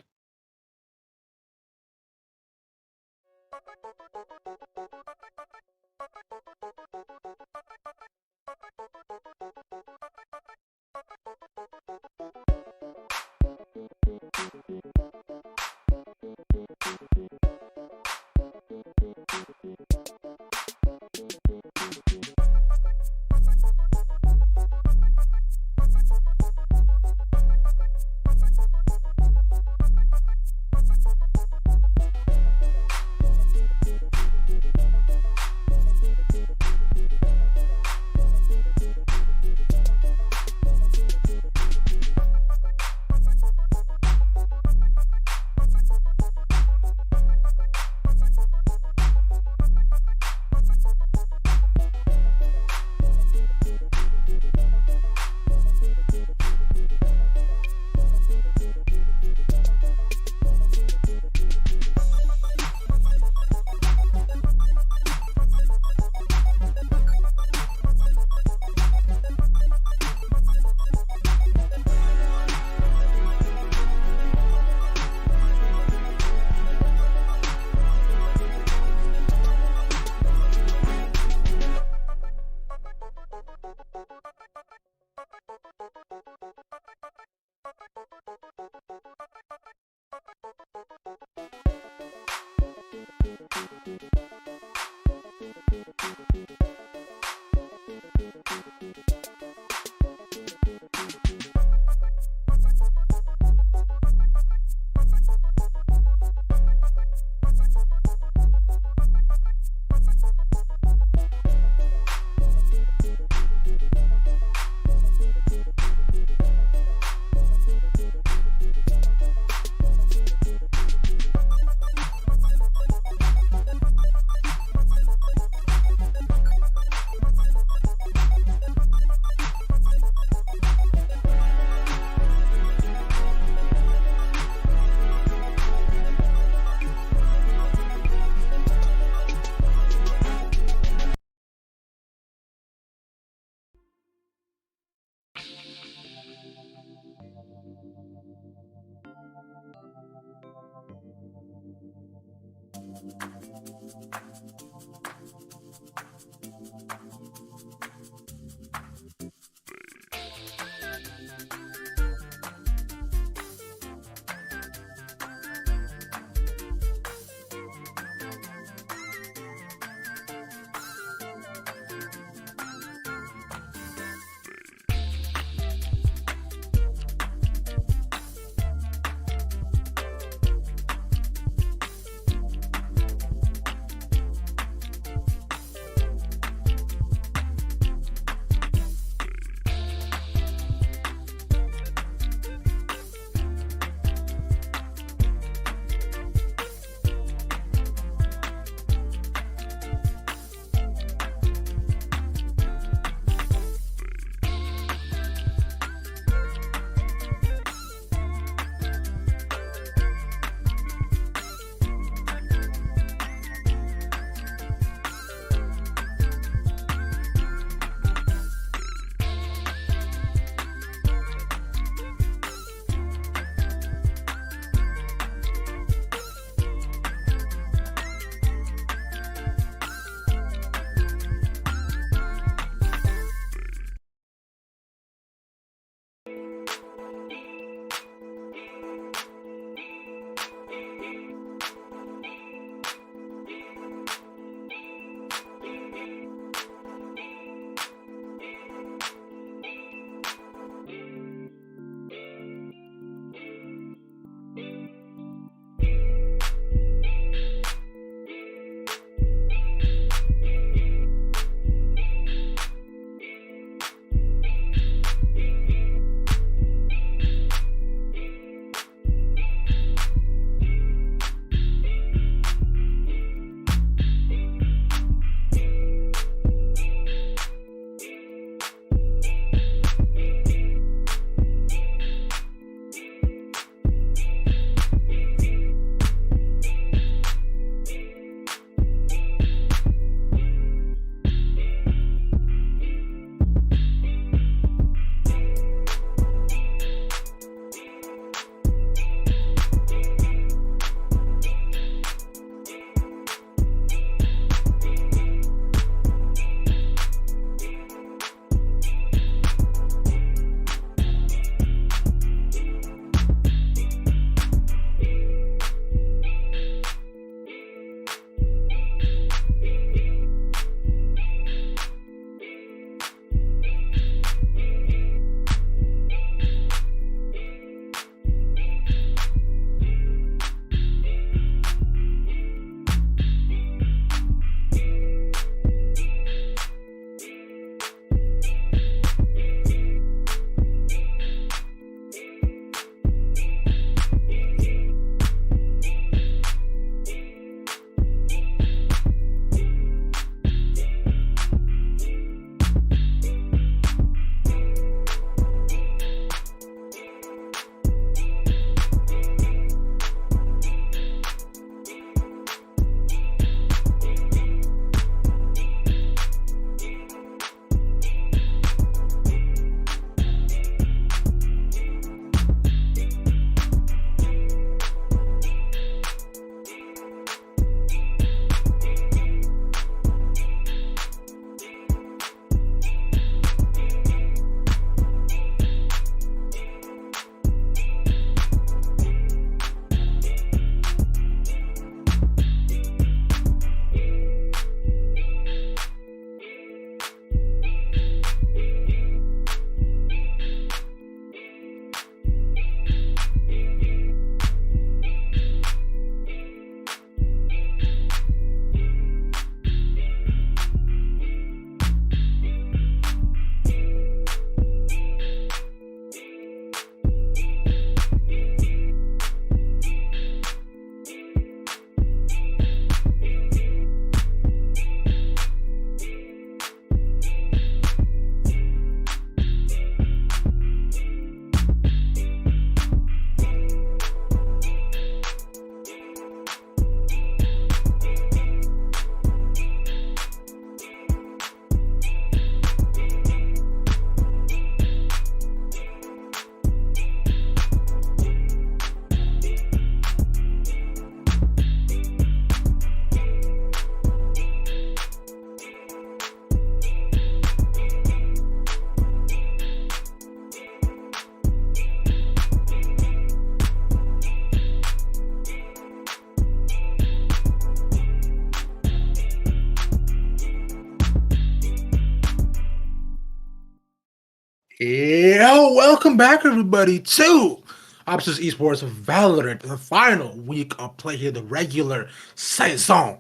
Yo, welcome back everybody to Upsurge Esports Valorant, the final week of play here, the regular season,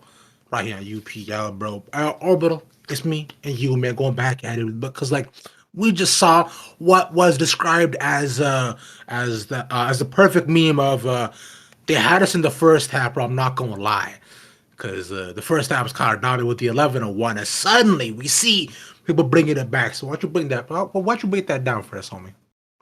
right here on UPL, bro. Orbital, it's me and you, man, going back at it because we just saw what was described as the perfect meme of they had us in the first half, bro. I'm not gonna lie. Because the first half was kind of dominant with the 11-1, and suddenly we see people bringing it back. So why don't you bring that? Why don't you break that down for us, homie?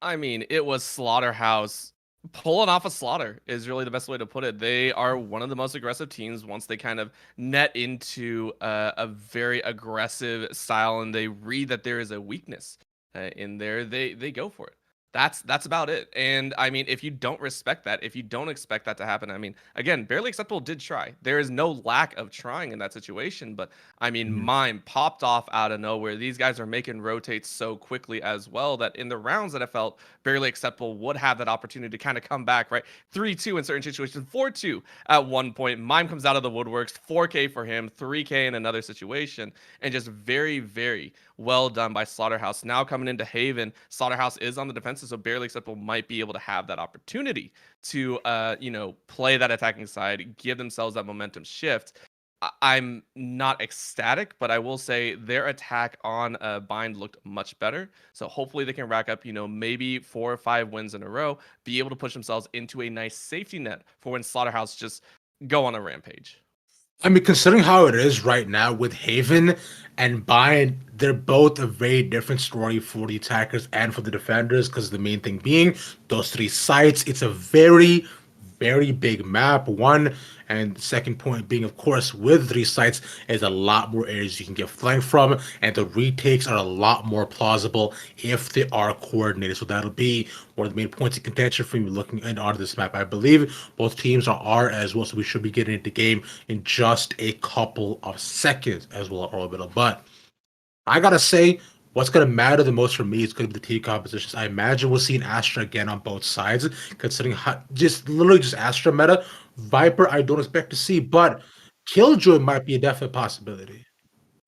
I mean, it was Slaughterhouse pulling off a slaughter is really the best way to put it. They are one of the most aggressive teams once they kind of net into a very aggressive style and they read that there is a weakness in there. They go for it. That's about it. And I mean, if you don't respect that, if you don't expect that to happen, I mean, again, barely acceptable did try. There is no lack of trying in that situation, but I mean, mine popped off out of nowhere. These guys are making rotates so quickly as well that in the rounds that I felt barely acceptable would have that opportunity to kind of come back, right? 3-2 in certain situations, 4-2 at one point. Mime comes out of the woodworks, 4K for him, 3K in another situation, and just very, very well done by Slaughterhouse. Now coming into Haven, Slaughterhouse is on the defensive, so barely acceptable might be able to have that opportunity to, play that attacking side, give themselves that momentum shift. I'm not ecstatic, but I will say their attack on Bind looked much better. So hopefully they can rack up, maybe 4 or 5 wins in a row, be able to push themselves into a nice safety net for when Slaughterhouse just go on a rampage.
I mean, considering how it is right now with Haven and Bind, they're both a very different story for the attackers and for the defenders. Because the main thing being those 3 sites, it's a very, very big map. One and second point being, of course, with 3 sites, is a lot more areas you can get flanked from, and the retakes are a lot more plausible if they are coordinated. So that'll be one of the main points of contention for me looking into this map. I believe both teams are as well, so we should be getting into the game in just a couple of seconds as well, Orbital. But I gotta say, what's gonna matter the most for me is gonna be the team compositions. I imagine we'll see an Astra again on both sides, considering how, just literally just Astra meta. Viper, I don't expect to see, but Killjoy might be a definite possibility.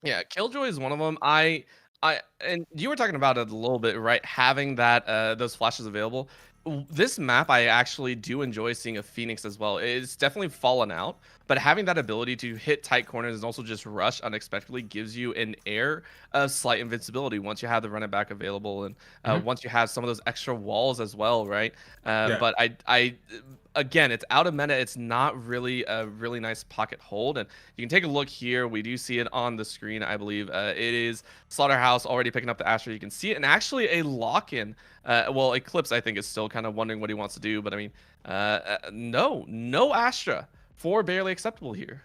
Yeah, Killjoy is one of them. And you were talking about it a little bit, right? Having that those flashes available. This map, I actually do enjoy seeing a Phoenix as well. It's definitely fallen out, but having that ability to hit tight corners and also just rush unexpectedly gives you an air of slight invincibility once you have the run it back available and once you have some of those extra walls as well, right?
Yeah.
But I again, it's out of meta. It's not really a really nice pocket hold. And you can take a look here. We do see it on the screen, I believe. It is Slaughterhouse already picking up the Astra. You can see it. And actually a lock-in. Well, Eclipse, I think, is still kind of wondering what he wants to do. But, I mean, no Astra for barely acceptable here.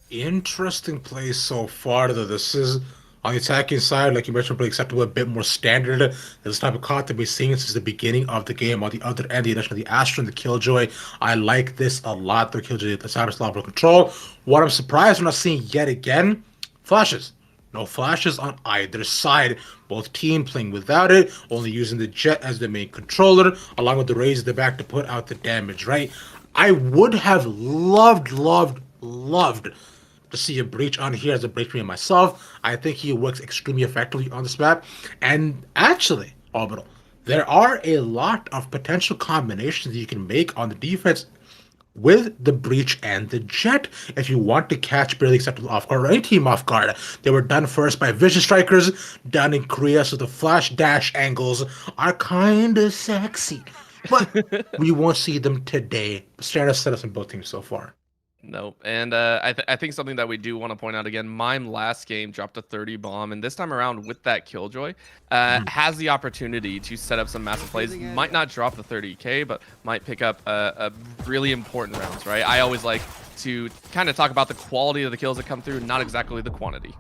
Interesting play so far, though. This is on the attacking side, like you mentioned, pretty acceptable, a bit more standard. This type of content we've seen since the beginning of the game. On the other end, the addition of the Astra and the Killjoy, I like this a lot. The Killjoy, the Cyber level control. What I'm surprised we're not seeing yet again, flashes. No flashes on either side. Both team playing without it, only using the Jet as the main controller, along with the Raze at the back to put out the damage, right? I would have loved to see a breach on here as a breach me myself. I think he works extremely effectively on this map. And actually, Orbital, there are a lot of potential combinations you can make on the defense with the breach and the Jet if you want to catch barely acceptable off guard or any team off guard. They were done first by Vision Strikers, done in Korea, so the flash dash angles are kind of sexy. But we won't see them today. Standard setups in both teams so far.
Nope. And I think something that we do want to point out again, Mime last game dropped a 30 bomb, and this time around with that Killjoy, has the opportunity to set up some massive plays. Might not drop the 30K, but might pick up a really important rounds, right? I always like to kind of talk about the quality of the kills that come through, not exactly the quantity.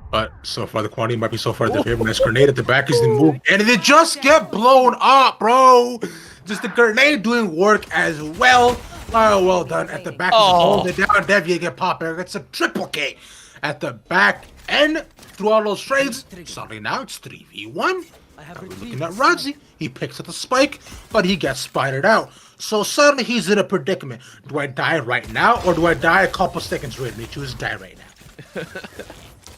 But so far, the quantity might be so far the favor. Nice grenade at the back is the move, and it just get blown up, bro. Just the grenade doing work as well. Oh, well done at the back. Hold it down, Dev. You get pop. It's a triple K at the back end through all those trades. Suddenly now it's 3v1. We're looking at Rodzi. He picks up the spike, but he gets spidered out. So suddenly he's in a predicament. Do I die right now, or do I die a couple seconds later? He chooses die right now.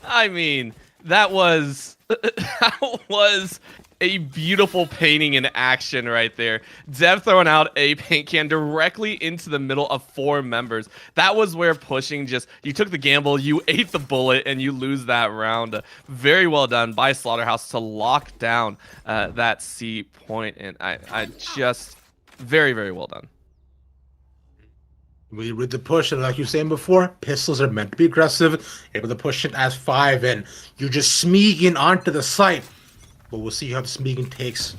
I mean, That was that was a beautiful painting in action right there. Dev throwing out a paint can directly into the middle of 4 members. That was where pushing just, you took the gamble, you ate the bullet, and you lose that round. Very well done by Slaughterhouse to lock down that C point, and I just very, very well done.
We read the push, and like you were saying before, pistols are meant to be aggressive, able to push it as 5, and you're just sneaking onto the site. But we'll see how the sneaking takes.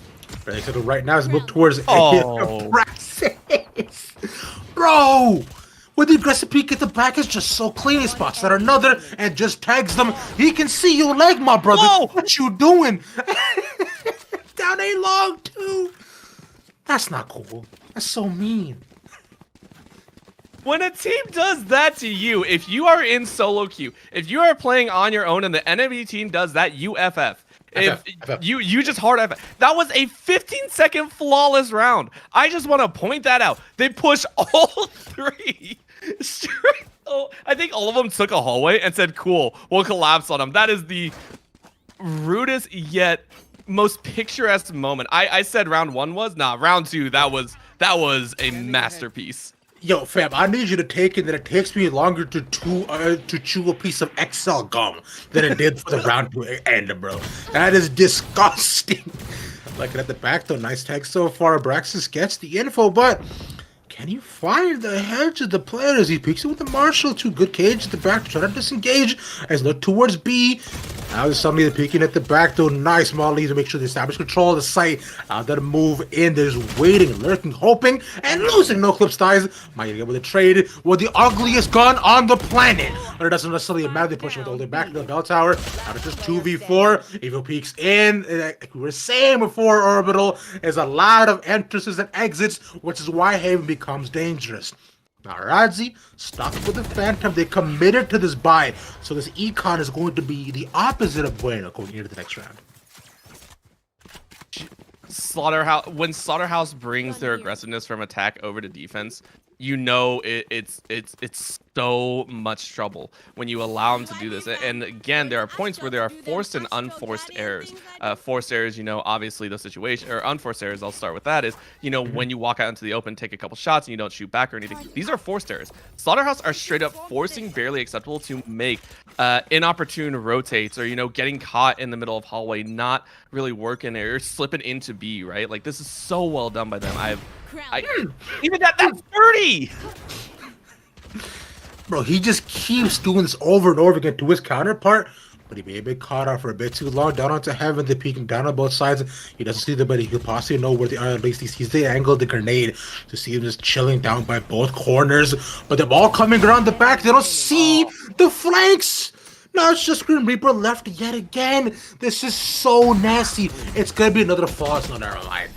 Right now, it's moved towards Praxis. Bro! With the aggressive peek at the back is just so clean. He spots that another and just tags them. He can see your leg, my brother.
Whoa!
What you doing? Down A long, too. That's not cool. That's so mean.
When a team does that to you, if you are in solo queue, if you are playing on your own and the enemy team does that, you FF. If you just hard FF. That was a 15-second flawless round. I just want to point that out. They push all 3 straight. Oh, I think all of them took a hallway and said, "Cool, we'll collapse on them." That is the rudest yet most picturesque moment. I said round 1 was round 2. That was a masterpiece.
Yo, fam, I need you to take it that it takes me longer to chew a piece of XL gum than it did for the round to end, bro. That is disgusting. Looking at the back, though, nice tag so far. Abraxas gets the info, but can you find the hedge of the player as he peeks it with the Marshall? 2 good cage at the back to try to disengage as look towards B. Now there's somebody peeking at the back, though. Nice Molly to make sure they establish control of the site. Then move in. There's waiting, lurking, hoping, and losing. No clips ties. Might get able to trade with the ugliest gun on the planet. But it doesn't necessarily matter. They push him with the back to the bell tower. Now it's just 2v4. Evil peeks in. Like we were saying before, Orbital, there's a lot of entrances and exits, which is why Haven becomes dangerous. Now, Radzi stuck with the Phantom. They committed to this buy, so this econ is going to be the opposite of Bueno going into the next round.
Slaughterhouse, when Slaughterhouse brings their aggressiveness from attack over to defense, you know it's so much trouble when you allow them to do this. And again, there are points where there are forced and unforced errors. Forced errors, obviously the situation, or unforced errors, I'll start with that, is, when you walk out into the open, take a couple shots, and you don't shoot back or anything. These are forced errors. Slaughterhouse are straight up forcing barely acceptable to make inopportune rotates, or, getting caught in the middle of hallway, not really working, or slipping into B, right? Like, this is so well done by them. Even that's 30!
Bro, he just keeps doing this over and over again to his counterpart, but he may have been caught off for a bit too long. Down onto Heaven, they're peeking down on both sides. He doesn't see them, but he could possibly know where they are. At least he sees the angle of the grenade to see him just chilling down by both corners. But they're all coming around the back. They don't see the flanks. Now it's just Grim Reaper left yet again. This is so nasty. It's gonna be another false. No, never mind.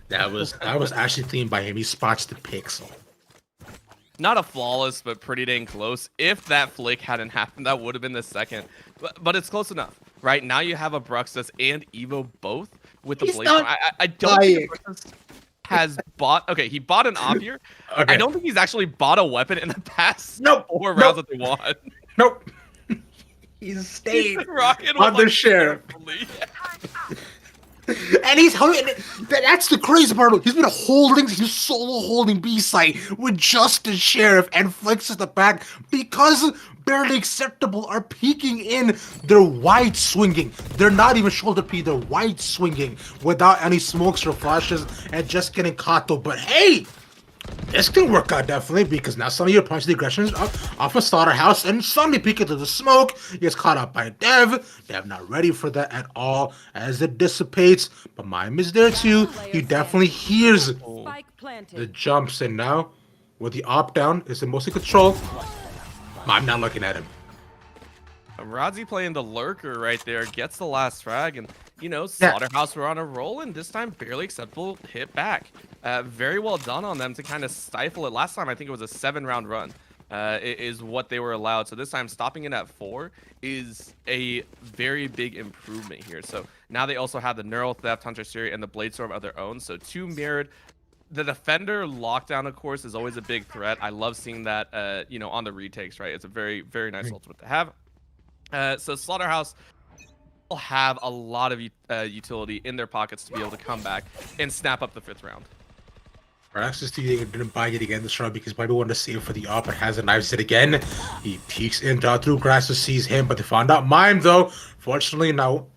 That was actually themed by him. He spots the pixel.
Not a flawless, but pretty dang close. If that flick hadn't happened, that would have been the second. But it's close enough, right? Now you have Abruxas and Evo both with the blade. I don't think Abruxas has bought. Okay, he bought an op here. Okay. I don't think he's actually bought a weapon in the past 4 rounds that they won.
Nope. He's stayed
rocking
on the sheriff. And he's holding. That's the crazy part. He's solo holding B site with just the sheriff and flicks at the back because barely acceptable are peeking in. They're wide swinging. They're not even shoulder P. They're wide swinging without any smokes or flashes and just getting caught though. But hey, this can work out definitely because now some of your punch the aggressions off of Slaughterhouse and suddenly peek into the smoke. He gets caught up by Dev. Dev not ready for that at all as it dissipates. But Mime is there too. He definitely hears the jumps, and now with the op down is in mostly control. Mime not looking at him.
Radzi playing the lurker right there, gets the last frag, and Slaughterhouse were on a roll, and this time barely acceptable hit back. Very well done on them to kind of stifle it. Last time I think it was a 7-round run is what they were allowed. So this time stopping it at 4 is a very big improvement here. So now they also have the Neural Theft, Hunter Fury, and the Blade Storm of their own. So 2 mirrored. The defender lockdown, of course, is always a big threat. I love seeing that, on the retakes, right? It's a very, very nice ultimate to have. So Slaughterhouse have a lot of utility in their pockets to be able to come back and snap up the 5th round.
Praxis didn't buy it again this round because Bobby wanted to save for the up and has the knives it again. He peeks in, through Grass sees him, but they found out Mime though. Fortunately, now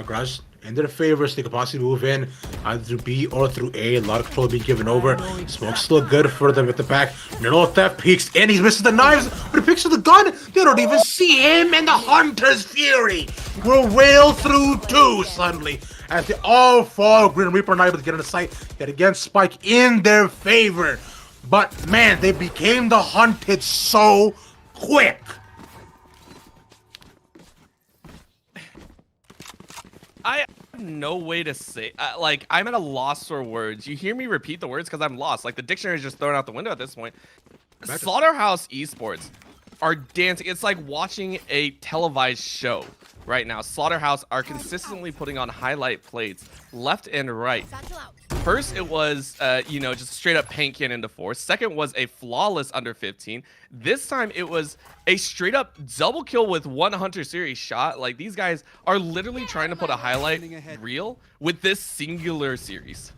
Grass in their favor, so they could possibly move in either through B or through A. A lot of control being given over. Smoke's still good for them at the back. No Theft peeks in, he's missing the knives, but he picks up the gun. They don't even see him, and the Hunter's Fury will rail through too suddenly. As they all fall, Grim Reaper not able to get in the sight. Yet again, Spike in their favor. But man, they became the hunted so quick.
I have no way to say, like, I'm at a loss for words. You hear me repeat the words because I'm lost. Like, the dictionary is just thrown out the window at this point. Slaughterhouse esports are dancing. It's like watching a televised show right now. Slaughterhouse are consistently putting on highlight plates left and right. First, it was, you know, just straight up paint cannon to 4. Second was a flawless under 15. This time, it was a straight up double kill with 1 Hunter Series shot. Like, these guys are literally trying to put a highlight reel with this singular series.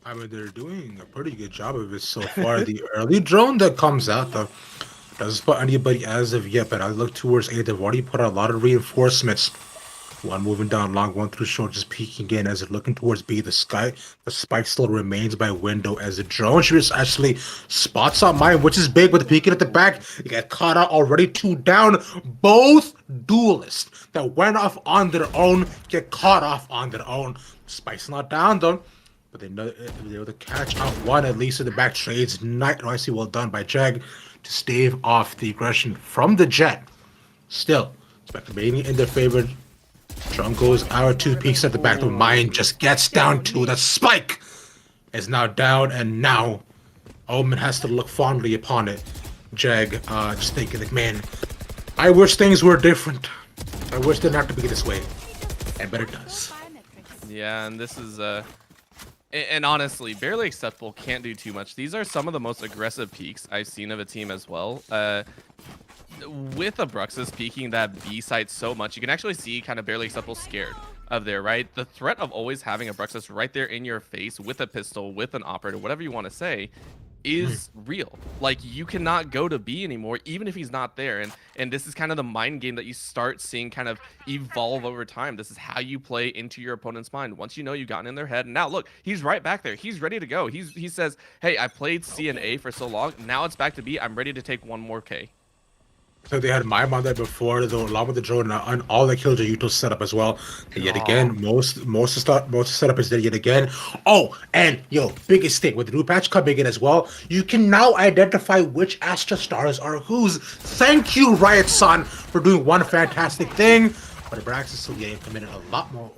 I mean, they're doing a pretty good job of it so far. The early drone that comes out, though, doesn't spot anybody as of yet, but I look towards A. They've already put out a lot of reinforcements. One moving down long, one through short, just peeking in as they're looking towards B. The spike still remains by window as the drone just actually spots out Mine, which is big, but the peeking at the back, they get caught out already. 2 down. Both duelists that went off on their own get caught off on their own. Spike's not down though, but they know they're able to catch out one at least in the back. Trades nicely well done by Jag to stave off the aggression from the Jet. Still, Spike remaining in their favor. Drone goes out, 2 peeks at the back, but Mine just gets down to the Spike is now down, and now Omen has to look fondly upon it. Jag just thinking like, man, I wish things were different. I wish it didn't have to be this way. But it does.
Yeah, and this is and honestly, barely acceptable, can't do too much. These are some of the most aggressive peaks I've seen of a team as well. With Abruxas peeking that B site so much, you can actually see kind of barely acceptable scared of there, right? The threat of always having Abruxas right there in your face with a pistol, with an operator, whatever you want to say, is real. Like, you cannot go to B anymore, even if he's not there. And this is kind of the mind game that you start seeing kind of evolve over time. This is how you play into your opponent's mind. Once you know you've gotten in their head, and now look, he's right back there. He's ready to go. He says, hey, I played C and A for so long. Now it's back to B. I'm ready to take 1 more K.
So they had Mime on there before, though, along with the drone, and all the kills are Yuto's setup as well. And yet again, most of setup is there yet again. Oh, and yo, biggest thing with the new patch coming in as well, you can now identify which Astra stars are whose. Thank you, Riot Sun, for doing one fantastic thing. But Abraxas still getting committed a lot more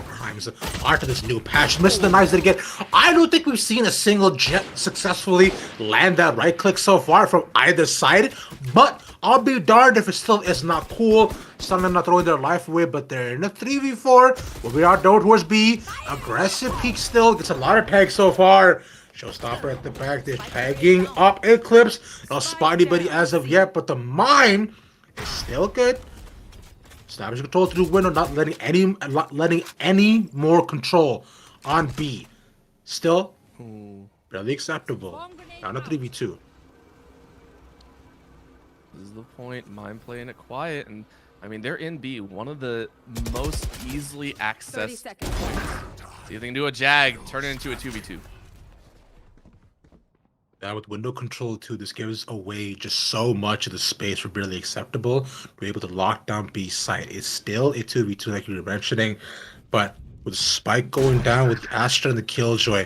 crimes after this new patch. Missing the knives again. I don't think we've seen a single Jet successfully land that right click so far from either side. But I'll be darned if it still is not cool. Some of them not throwing their life away, but they're in a 3v4. We'll be out down towards B. Aggressive peak still. Gets a lot of tags so far. Showstopper at the back. They're tagging up Eclipse. Don't spot anybody as of yet, but the Mime is still good. Establishing control through the window, not letting any more control on B. Still, barely acceptable. Down to 3v2.
This is the point. Mime playing it quiet, and I mean they're in B, one of the most easily accessed. See if they can do a Jag, turn it into a 2v2.
Now with window control too, this gives away just so much of the space for barely acceptable. We're able to lock down B site. It's still a 2v2 like you were mentioning, but with Spike going down with Astra and the Killjoy,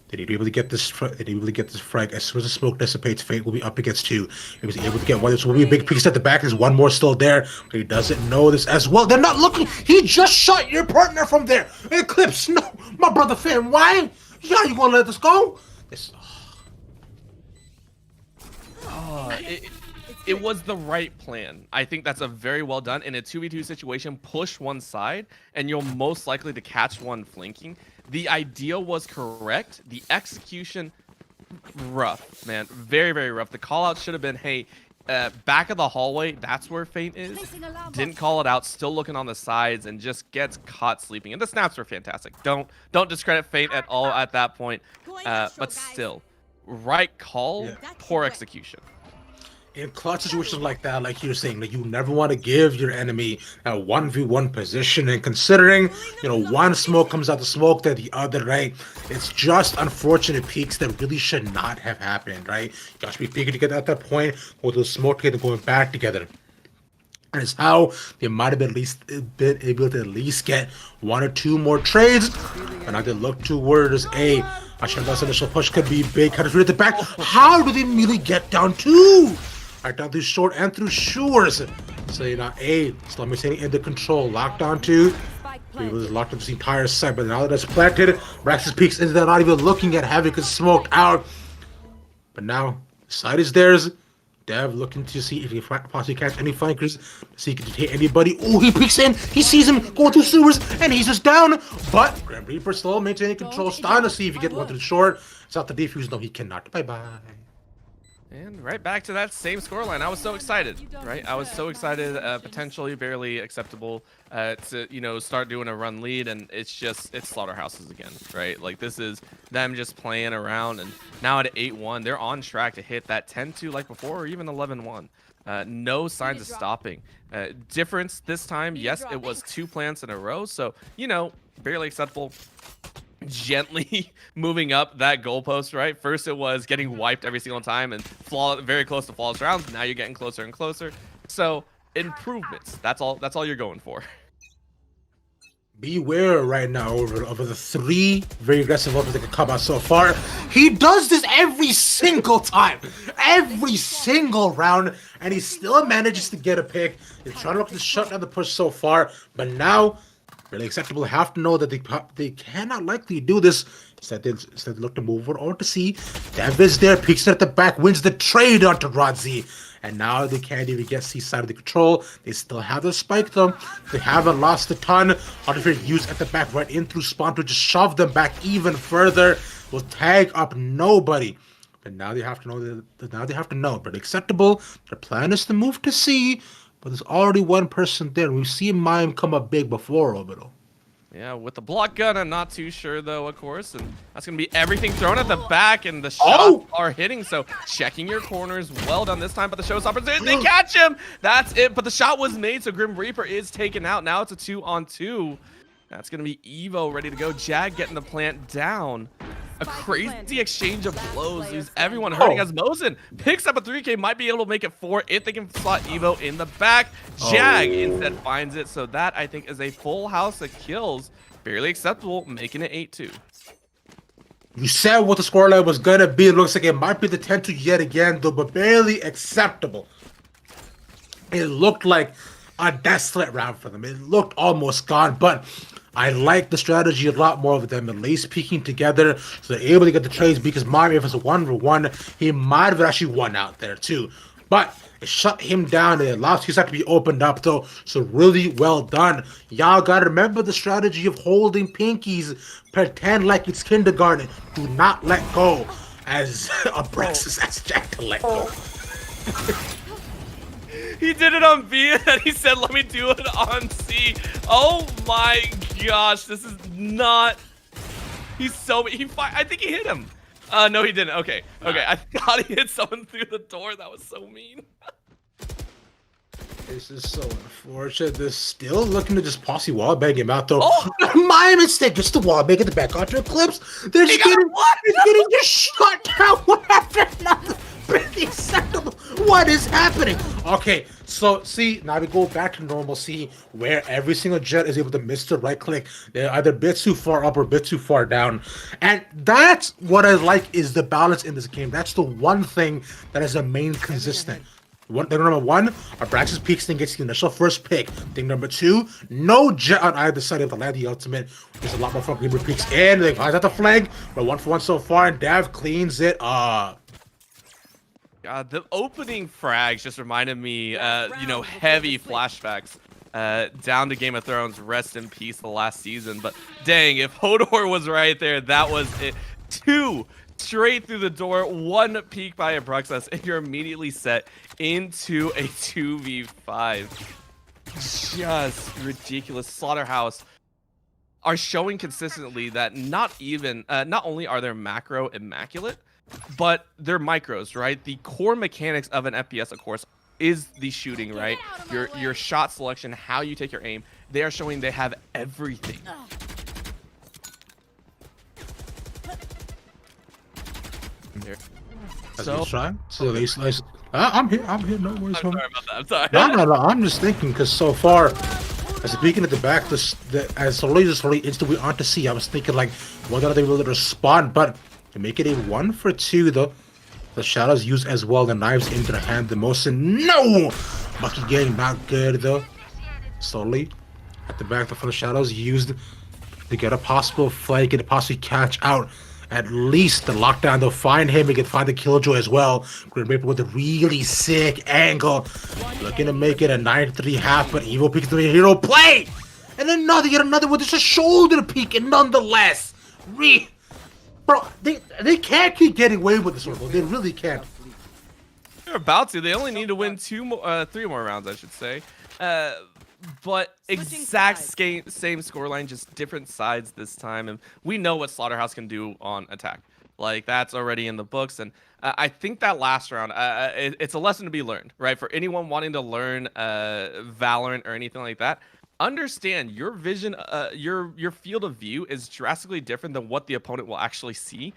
they need to be able to get this. They need to be able to get this frag as soon as the smoke dissipates. Fate will be up against 2. He was able to get one. This will be a big piece at the back. There's one more still there, but he doesn't know this as well. They're not looking. He just shot your partner from there. Eclipse, no, my brother Finn. Why? Yeah, you gonna let this go? This.
It was the right plan. I think that's a very well done. In a 2v2 situation, push one side, and you're most likely to catch one flanking. The idea was correct. The execution, rough, man. Very, very rough. The call out should have been, hey, back of the hallway, that's where Feint is. Didn't call it out, still looking on the sides, and just gets caught sleeping. And the snaps were fantastic. Don't discredit Feint at all at that point. But still, right call, poor execution.
In clutch situations like that, like you're saying, like you never want to give your enemy a 1v1 position, and considering, you know, one smoke comes out the smoke, then the other, right? It's just unfortunate peaks that really should not have happened, right? You guys should be peeking together at that point, with the smoke together, going back together. And it's how they might have been able to at least get 1 or 2 more trades. And now they look towards a Ashanda's initial push could be big, kind of through at the back. How do they immediately get down 2? Right down through short and through shores. So you know, Slummy saying in the control, locked on 2. He was locked on this entire side, but now that it's planted, Raxus peeks into that, not even looking at Havoc is smoked out. But now the side is theirs. Dev looking to see if he possibly catch any flankers, see if he can hit anybody. Oh, he peeks in, he sees him going through sewers, and he's just down. But Grim Reaper still maintaining control, starting to see if he get one through the short. It's out the defuse, no, he cannot. Bye-bye.
And right back to that same scoreline. I was so excited, right? I was so excited, potentially barely acceptable to, you know, start doing a run lead, and it's Slaughterhouses again, right? Like, this is them just playing around, and now at 8-1, they're on track to hit that 10-2 like before, or even 11-1. No signs of stopping. Difference this time, yes, it was 2 plants in a row, so, you know, barely acceptable. Gently moving up that goalpost, right? First it was getting wiped every single time and very close to flawless rounds. Now you're getting closer and closer. So improvements. That's all you're going for.
Beware right now over the 3 very aggressive weapons that can come out so far. He does this every single time, every single round, and he still manages to get a pick. He's trying to look to shut down the push so far, but now really acceptable. Have to know that they cannot likely do this. Instead they look to move over to see. Dev is there, peeks at the back, wins the trade onto Rodzi. And now they can't even get C side of the control. They still have the spike though. They haven't lost a ton. Hunter use at the back right in through spawn to just shove them back even further. Will tag up nobody. But now they have to know But acceptable. Their plan is to move to C. But there's already one person there. We've seen Mime come up big before, Orbital.
Yeah, with the block gun, I'm not too sure, though, of course. And that's going to be everything thrown at the back, and the shots are hitting. So checking your corners, well done this time, but the showstoppers, they catch him. That's it, but the shot was made, so Grim Reaper is taken out. Now it's a 2-on-2. That's going to be Evo ready to go. Jag getting the plant down. A crazy exchange of blows leaves everyone hurting as Mosin picks up a 3K, might be able to make it 4 if they can slot Evo in the back. Jag instead finds it, so that I think is a full house of kills. Barely acceptable, making it 8-2.
You said what the scoreline was gonna be. It looks like it might be the 10-2 yet again, though, but barely acceptable. It looked like a desolate round for them. It looked almost gone, but I like the strategy a lot more of them at least peeking together, so they're able to get the trades, because Mario, if it's a 1v1, he might have actually won out there too. But it shut him down, and it allows his side to be opened up though, so really well done. Y'all gotta remember the strategy of holding pinkies, pretend like it's kindergarten, do not let go, as Abraxas asked Jack to let go.
He did it on B, and then he said, let me do it on C. Oh my gosh, this is not... He's so... I think he hit him. No, he didn't. Okay. I thought he hit someone through the door. That was so mean.
This is so unfortunate. They're still looking to just posse wallbang him out, though. My mistake. Gets the wallbang at the back onto Eclipse. They're just getting just shut down one after another. Pretty acceptable. What is happening? Okay, so see, now we go back to normalcy, where every single jet is able to miss the right click. They're either a bit too far up or a bit too far down. And that's what I like, is the balance in this game. That's the one thing that is the main consistent. Thing number 1, Abraxas peaks and gets the initial first pick. Thing number 2, no jet on either side of the land. The ultimate, which is a lot more fun. Reaper peeks in, they guys at the flank, but 1-for-1 so far, and Dav cleans it up.
God, the opening frags just reminded me, you know, heavy flashbacks down to Game of Thrones. Rest in peace, the last season. But dang, if Hodor was right there, that was it. 2 straight through the door. One peek by Abruxas, and you're immediately set into a 2v5. Just ridiculous. Slaughterhouse are showing consistently that not only are their macro immaculate, but they're micros, right? The core mechanics of an FPS, of course, is the shooting, right? Your shot selection, how you take your aim. They are showing they have everything.
So I'm here. No worries.
I'm sorry about that. I'm sorry.
No. I'm just thinking because so far, as a beacon at the back, as slowly instantly onto C, I was thinking like, whether they will respond, but to make it a 1 for 2 though, the shadows use as well the knives in their hand the most. And no, Bucky Gang not good though. Slowly at the back, the shadows used to get a possible flank and possibly catch out at least the lockdown. They'll find him. He can find the Killjoy as well. Grim Reaper with a really sick angle, looking to make it a 9-3 half, but Evo peeks the hero play, and then yet another with just a shoulder peek, and nonetheless, bro, they can't keep getting away with this one. They really can't.
They're about to. They only need to win 3 more rounds, I should say. But exact same scoreline, just different sides this time, and we know what Slaughterhouse can do on attack. Like, that's already in the books, and I think that last round, it's a lesson to be learned, right? For anyone wanting to learn Valorant or anything like that, understand your vision, your field of view is drastically different than what the opponent will actually see.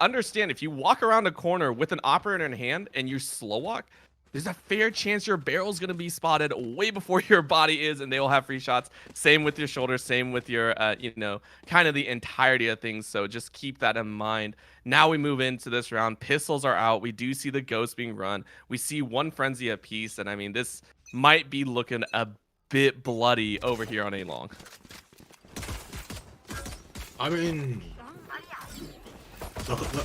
Understand, if you walk around a corner with an operator in hand and you slow walk, there's a fair chance your barrel's going to be spotted way before your body is, and they will have free shots. Same with your shoulder, same with your, kind of the entirety of things. So just keep that in mind. Now we move into this round. Pistols are out. We do see the ghost being run. We see one frenzy apiece, and I mean, this might be looking a bit bloody over here on A-Long.
I mean,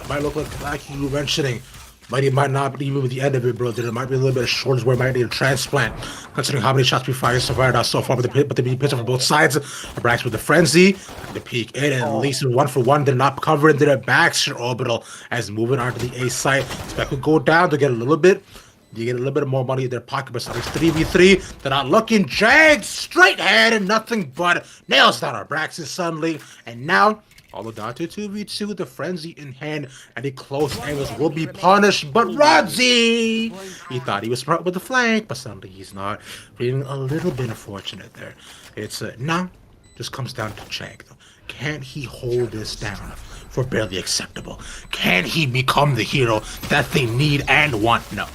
might look like you were mentioning. It might not be even with the end of it, bro. There might be a little bit of shortage where it might need a transplant, considering how many shots we fired so far. But the pistol from both sides. Brax with the frenzy, the peek in, and at least 1 for 1. They're not covered into their backs. Orbital as moving onto the A site. Spec will go down to get a little bit. You get a little bit more money in their pocket, but it's 3v3. They're not looking. Jagged straight ahead and nothing but nails down our Braxton suddenly, and now. All the down to 2v2, the frenzy in hand, and the close angles will be punished. But Rodzi, he thought he was smart with the flank, but suddenly he's not. Feeling a little bit unfortunate there. It's now just comes down to Jag though. Can he hold this down for barely acceptable? Can he become the hero that they need and want? No.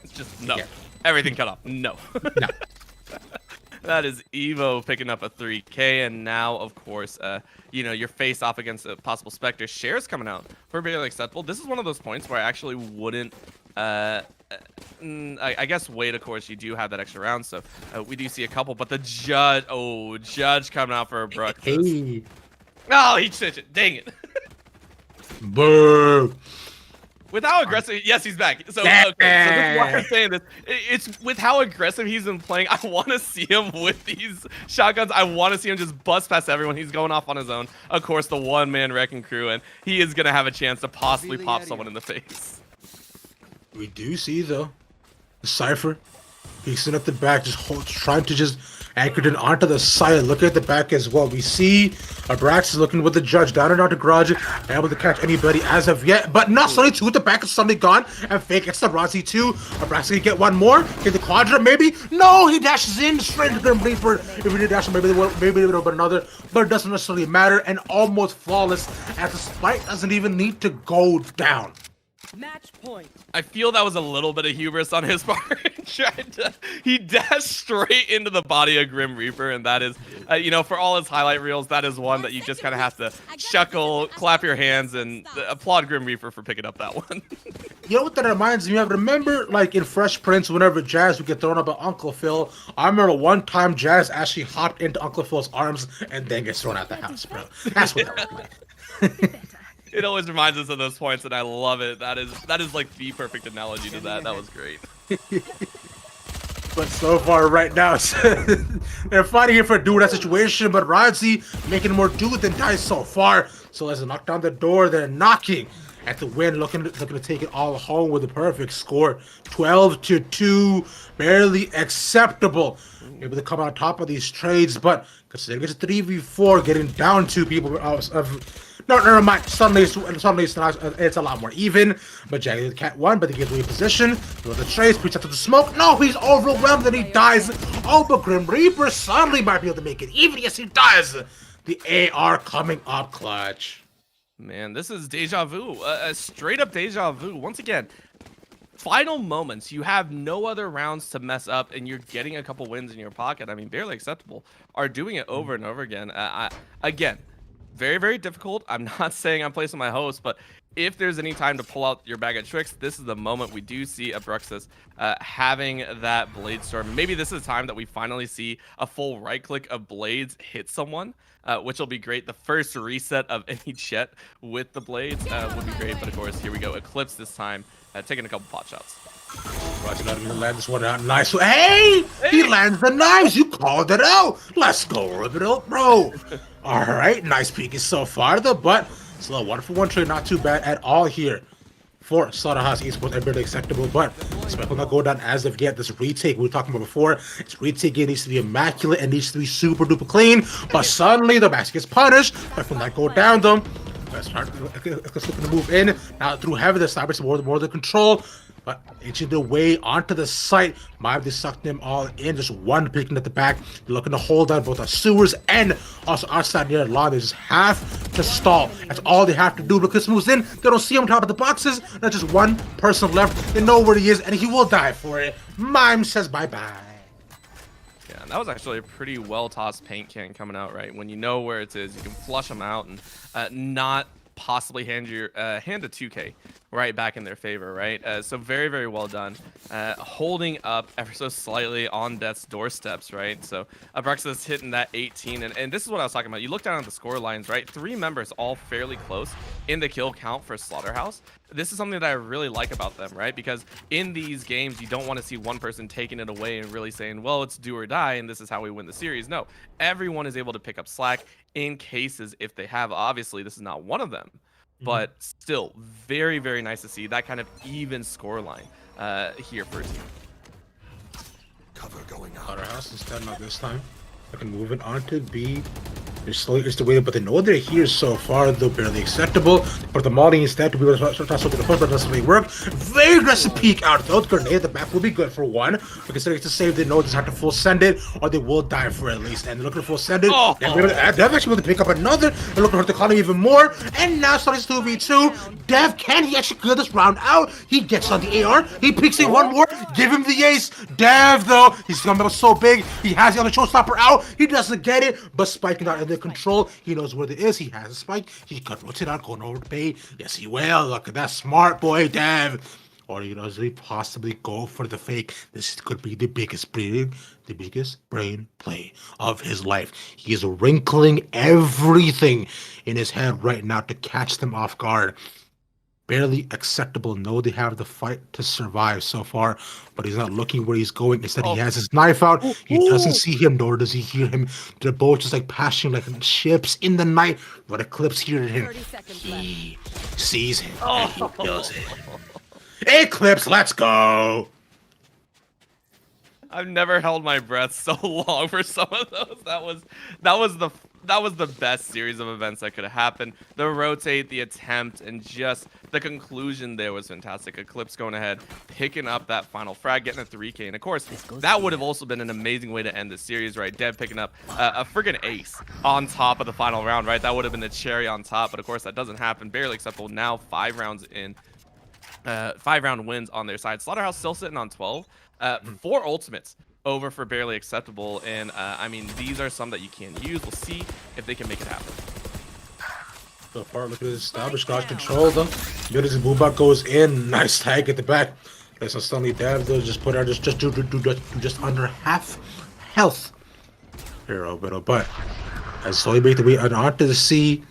It's just no. Yeah. Everything cut off. No.
No.
That is Evo picking up a 3K, and now, of course, your face off against a possible Spectre. Shares coming out for barely acceptable. This is one of those points where I actually wouldn't, I guess, wait. Of course, you do have that extra round, so we do see a couple. But the Judge coming out for Brooks.
Hey.
Oh, he switched it. Dang it.
Boo.
With how aggressive, yes, he's back. So, okay, so this is why I'm saying this. It's with how aggressive he's been playing. I want to see him with these shotguns. I want to see him just bust past everyone. He's going off on his own. Of course, the one-man wrecking crew, and he is going to have a chance to possibly pop someone in the face.
We do see, though, the Cypher. He's sitting at the back, trying to just anchor it onto the side. Look at the back as well. We see Abrax is looking with the Judge down and out the garage, able to catch anybody as of yet, but not suddenly two at the back is suddenly gone, and Fake gets the Rozzy too. Abrax can get one more, get the quadrant maybe. No, he dashes in straight into Grim Reaper. If he did dash, maybe they would have another, but it doesn't necessarily matter, and almost flawless as the spike doesn't even need to go down.
Match point.
I feel that was a little bit of hubris on his part. He dashed straight into the body of Grim Reaper, and that is, for all his highlight reels, that is one that you just kind of have to chuckle, clap your hands, and applaud Grim Reaper for picking up that one.
You know what that reminds me of? Remember, like in Fresh Prince, whenever Jazz would get thrown up by Uncle Phil, I remember one time Jazz actually hopped into Uncle Phil's arms and then gets thrown out the house, bro. That's what that looked like.
It always reminds us of those points, and I love it. That is like the perfect analogy to that. That was great.
But so far, right now, they're fighting here for a do that situation, but Rodzi making more do than die so far. So as they knock down the door, they're knocking at the win, looking to take it all home with a perfect score. 12-2, barely acceptable. Able to come on top of these trades, but considering it's a 3v4, getting down to people no, never mind. Suddenly it's a lot more even. But Jaggy the Cat won, but they give away position. With the trace, preach out to the smoke. No, he's overwhelmed and he dies. Oh, but Grim Reaper suddenly might be able to make it even. Yes, he does. The AR coming up clutch.
Man, this is deja vu. A straight up deja vu. Once again, final moments. You have no other rounds to mess up, and you're getting a couple wins in your pocket. I mean, barely acceptable. Are doing it over and over again. Again, very, very difficult. I'm not saying I'm placing my host, but if there's any time to pull out your bag of tricks, this is the moment. We do see Abruxus having that blade storm. Maybe this is the time that we finally see a full right click of blades hit someone, which will be great. The first reset of any Chet with the blades would be great. But of course, here we go. Eclipse this time, taking a couple pot shots.
Roger, not even land this one out nice. Hey, he lands the knives. You called it out. Let's go, Ribbit, bro. All right, nice peeking so far, though, but still a 1-for-1 trade, not too bad at all here for Slaughterhouse Esports. Everybody acceptable, but Spec will not go down as of yet. This retake we were talking about before, this retake needs to be immaculate and needs to be super duper clean, but suddenly the mask gets punished. Spec will not go down, though. Let's start looking to move in. Now through heaven, the Cyber's more of the control. But inching their way onto the site, they sucked them all in. Just one picking at the back. They're looking to hold down both our sewers and also our side near the lawn. They just have to stall. That's all they have to do. Because moves in, they don't see him on top of the boxes. There's just one person left. They know where he is, and he will die for it. Mime says bye-bye.
Yeah, that was actually a pretty well-tossed paint can coming out, right? When you know where it is, you can flush them out and not possibly hand a 2K right back in their favor, right? So very, very well done. Holding up ever so slightly on death's doorsteps, right? So Abraxas hitting that 18, and this is what I was talking about. You look down at the score lines, right? 3 members all fairly close in the kill count for Slaughterhouse. This is something that I really like about them, right? Because in these games, you don't want to see one person taking it away and really saying, well, it's do or die, and this is how we win the series. No, everyone is able to pick up slack in cases if they have. Obviously, this is not one of them, but still very, very nice to see that kind of even score line here for a team.
Cover going on.
Slaughterhouse instead, not this time. I can move it on to B. They're slowly just waiting, but they know they're here so far, though barely acceptable. But the molly instead to be able to start something the first, but doesn't really work. Very aggressive peek out though. Grenade, the back will be good for one. But considering it's a save, they know they just have to full send it, or they will die for at least. And they're looking to full send it. They're actually able to pick up another. They're looking for the colony even more. And now starting 2v2. Dev, can he actually clear this round out? He gets on the AR. He peeks in one more. Give him the ace. Dev though, he's coming up so big. He has the other showstopper out. He doesn't get it, but Spike not in the control. He knows where it is. He has a spike. He could rotate out, going over to bay. Yes, he will. Look at that smart boy, Dev. Or does he possibly go for the fake? This could be the biggest brain play of his life. He is wrinkling everything in his head right now to catch them off guard. Barely acceptable. No, they have the fight to survive so far, but he's not looking where he's going. Instead, he has his knife out. He doesn't see him, nor does he hear him. They're both just like passing like ships in the night. But Eclipse hears him. He sees him and he kills him. Eclipse, let's go.
I've never held my breath so long for some of those. That was the best series of events that could have happened. The rotate, the attempt, and just the conclusion there was fantastic. Eclipse going ahead, picking up that final frag, getting a 3K. And of course, that would have also been an amazing way to end the series, right? Dev picking up a friggin' ace on top of the final round, right? That would have been the cherry on top, but of course that doesn't happen. Barely acceptable. Now 5 rounds in. 5-round wins on their side. Slaughterhouse still sitting on 12. 4 ultimates over for barely acceptable, and I mean, these are some that you can use. We'll see if they can make it happen.
So far, look at this established guard control though. Notice Boobot goes in. Nice tag at the back. Let's suddenly Dev though just put out just under half health. Here, but as slowly make the way onto the C.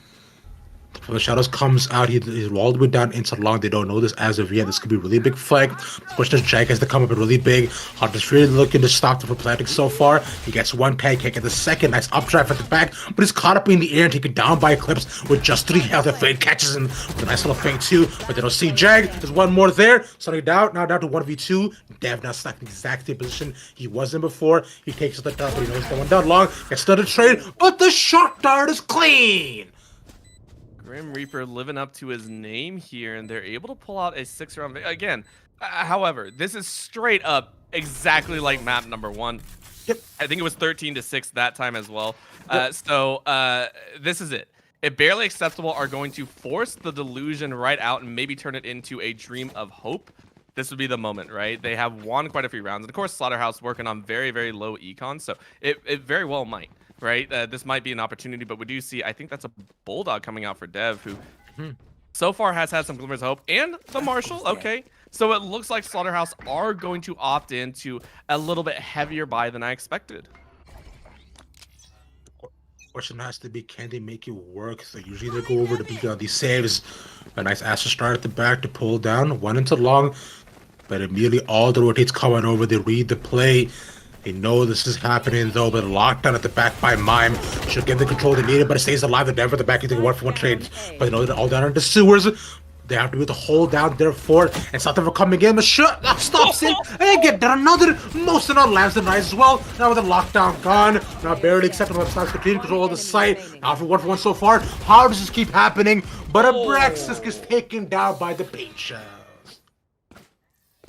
From the shadows comes out. He's all the way down into long. They don't know this as of yet. This could be a really big flank. Push Jag has to come up really big. Hunter's really looking to stop the planting so far. He gets one tag kick at the second. Nice updraft at the back, but he's caught up in the air and taken down by Eclipse with just 3 health. The Fade catches him with a nice little feint too, but they don't see Jag. There's one more there. Starting down, now down to 1v2. Dev now stuck in the exact same position he was in before. He takes the down, but he knows the one down long. Gets another trade, but the shot dart is clean.
Grim Reaper living up to his name here, and they're able to pull out a 6-round again. However, this is straight up exactly like map number 1.
Yep.
I think it was 13-6 that time as well.
Yep.
This is it. If Barely Acceptable are going to force the delusion right out and maybe turn it into a dream of hope, this would be the moment, right? They have won quite a few rounds. And of course, Slaughterhouse working on very, very low econ, so it very well might, right? This might be an opportunity, but we do see, I think that's a Bulldog coming out for Dev, who so far has had some glimmers of hope. And the Marshal, okay. So it looks like Slaughterhouse are going to opt into a little bit heavier buy than I expected.
Question has to be, can they make it work? So usually they go over to beat on these saves. A nice Astral start at the back to pull down. One into long, but immediately all the rotates coming over. They read the play. They know this is happening though, but lockdown at the back by Mime should get the control they needed, but it stays alive. The Denver at the back, you take a 1-for-1 trade, but they know they're all down in the sewers. They have to be the hold down there for it, and South Africa coming in, but that stops it, and get down another. Most of them lands the nice as well. Now with the lockdown gone, now Barely Acceptable starts continuing to control of the site. Now for 1-for-1 so far. How does this keep happening? But Abraxas gets taken down by the paint shells.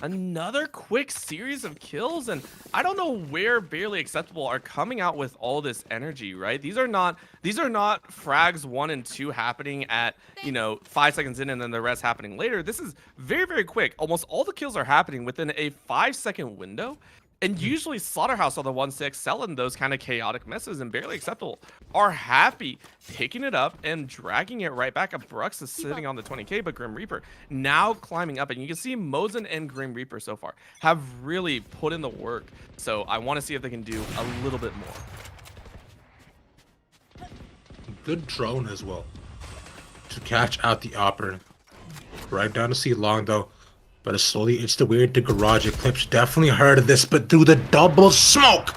Another quick series of kills, and I don't know where Barely Acceptable are coming out with all this energy, right? These are not frags 1 and 2 happening at 5 seconds in and then the rest happening later. This is very, very quick. Almost all the kills are happening within a 5-second window. And usually Slaughterhouse are the ones to excel in those kind of chaotic messes, and Barely Acceptable are happy picking it up and dragging it right back up. Brux is sitting on the 20k, but Grim Reaper now climbing up, and you can see Mozen and Grim Reaper so far have really put in the work. So I want to see if they can do a little bit more.
Good drone as well to catch out the operator. Right down to see long though. But it's slowly, it's the weird, the garage Eclipse definitely heard of this, but through the double smoke.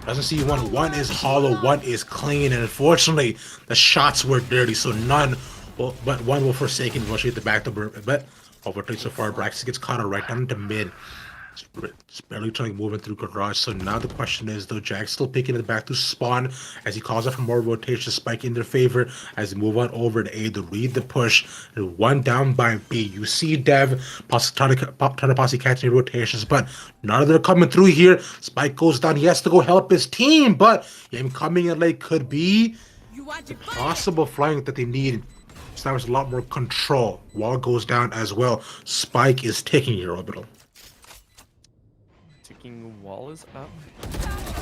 Doesn't see one. One is hollow, one is clean, and unfortunately, the shots were dirty, so none, but one will Forsaken eventually at the back door, but overtakes so far. Braxton gets caught right down into mid. It's barely trying to move in through garage. So now the question is, though, Jack's still picking it back to spawn as he calls out for more rotation, spike in their favor as they move on over to A to read the push. And one down by B. You see Dev trying to possibly catch any rotations, but none of them are coming through here. Spike goes down. He has to go help his team, but him coming in late could be the possible flying that they need. So there's a lot more control. Wall goes down as well. Spike is taking your orbital.
Wall is up.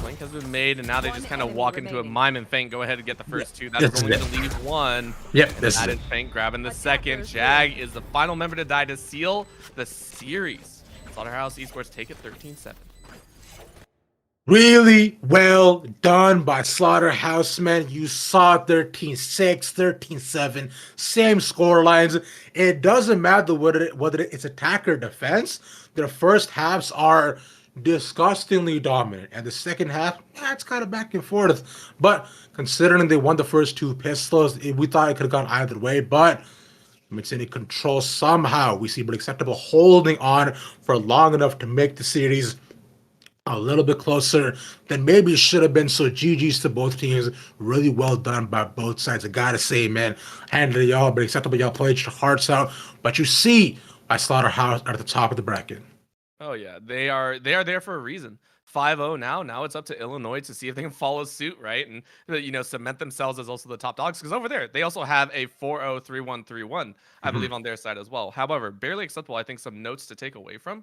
Flank has been made, and now they just kind of walk into a Mime and Feint. Go ahead and get the first two. That's only going to leave one.
Yep,
that is Feint grabbing the second. Jag is the final member to die to seal the series. Slaughterhouse Esports take it 13-7.
Really well done by Slaughterhouse, man. You saw 13-6, 13-7, same score lines. It doesn't matter whether it's attack or defense. Their first halves are disgustingly dominant, and the second half, it's kind of back and forth. But considering they won the first two pistols, we thought it could have gone either way. But maintaining control somehow, we see Barely Acceptable holding on for long enough to make the series a little bit closer than maybe it should have been. So GG's to both teams. Really well done by both sides. I gotta say, man, hand to y'all. Barely Acceptable, y'all played your hearts out. But you see why Slaughterhouse are at the top of the bracket.
Oh yeah, they are there for a reason. 5-0 now. Now it's up to Illinois to see if they can follow suit, right? And cement themselves as also the top dogs. Because over there, they also have a 4-0, 3-1, 3-1, I believe, on their side as well. However, Barely Acceptable, I think some notes to take away from.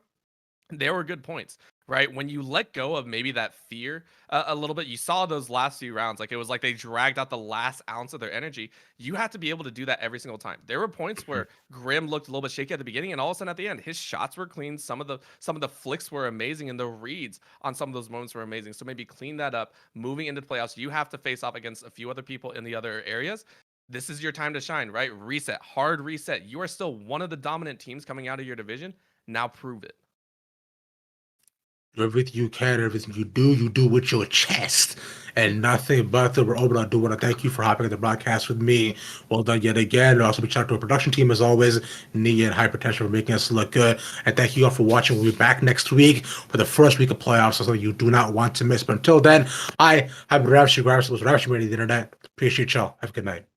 There were good points, right? When you let go of maybe that fear a little bit, you saw those last few rounds, like it was like they dragged out the last ounce of their energy. You have to be able to do that every single time. There were points where Grim looked a little bit shaky at the beginning, and all of a sudden at the end, his shots were clean. Some of the flicks were amazing, and the reads on some of those moments were amazing. So maybe clean that up. Moving into the playoffs, you have to face off against a few other people in the other areas. this is your time to shine, right? Reset, hard reset. You are still one of the dominant teams coming out of your division. Now prove it.
Everything you can, everything you do with your chest and nothing but the. We're over. I do want to thank you for hopping on the broadcast with me. Well done yet again. And also, big shout out to our production team as always, Nia and Hypertension for making us look good. And thank you all for watching. We'll be back next week for the first week of playoffs. So something you do not want to miss. But until then, I have been Ravishing the internet. Appreciate y'all. Have a good night.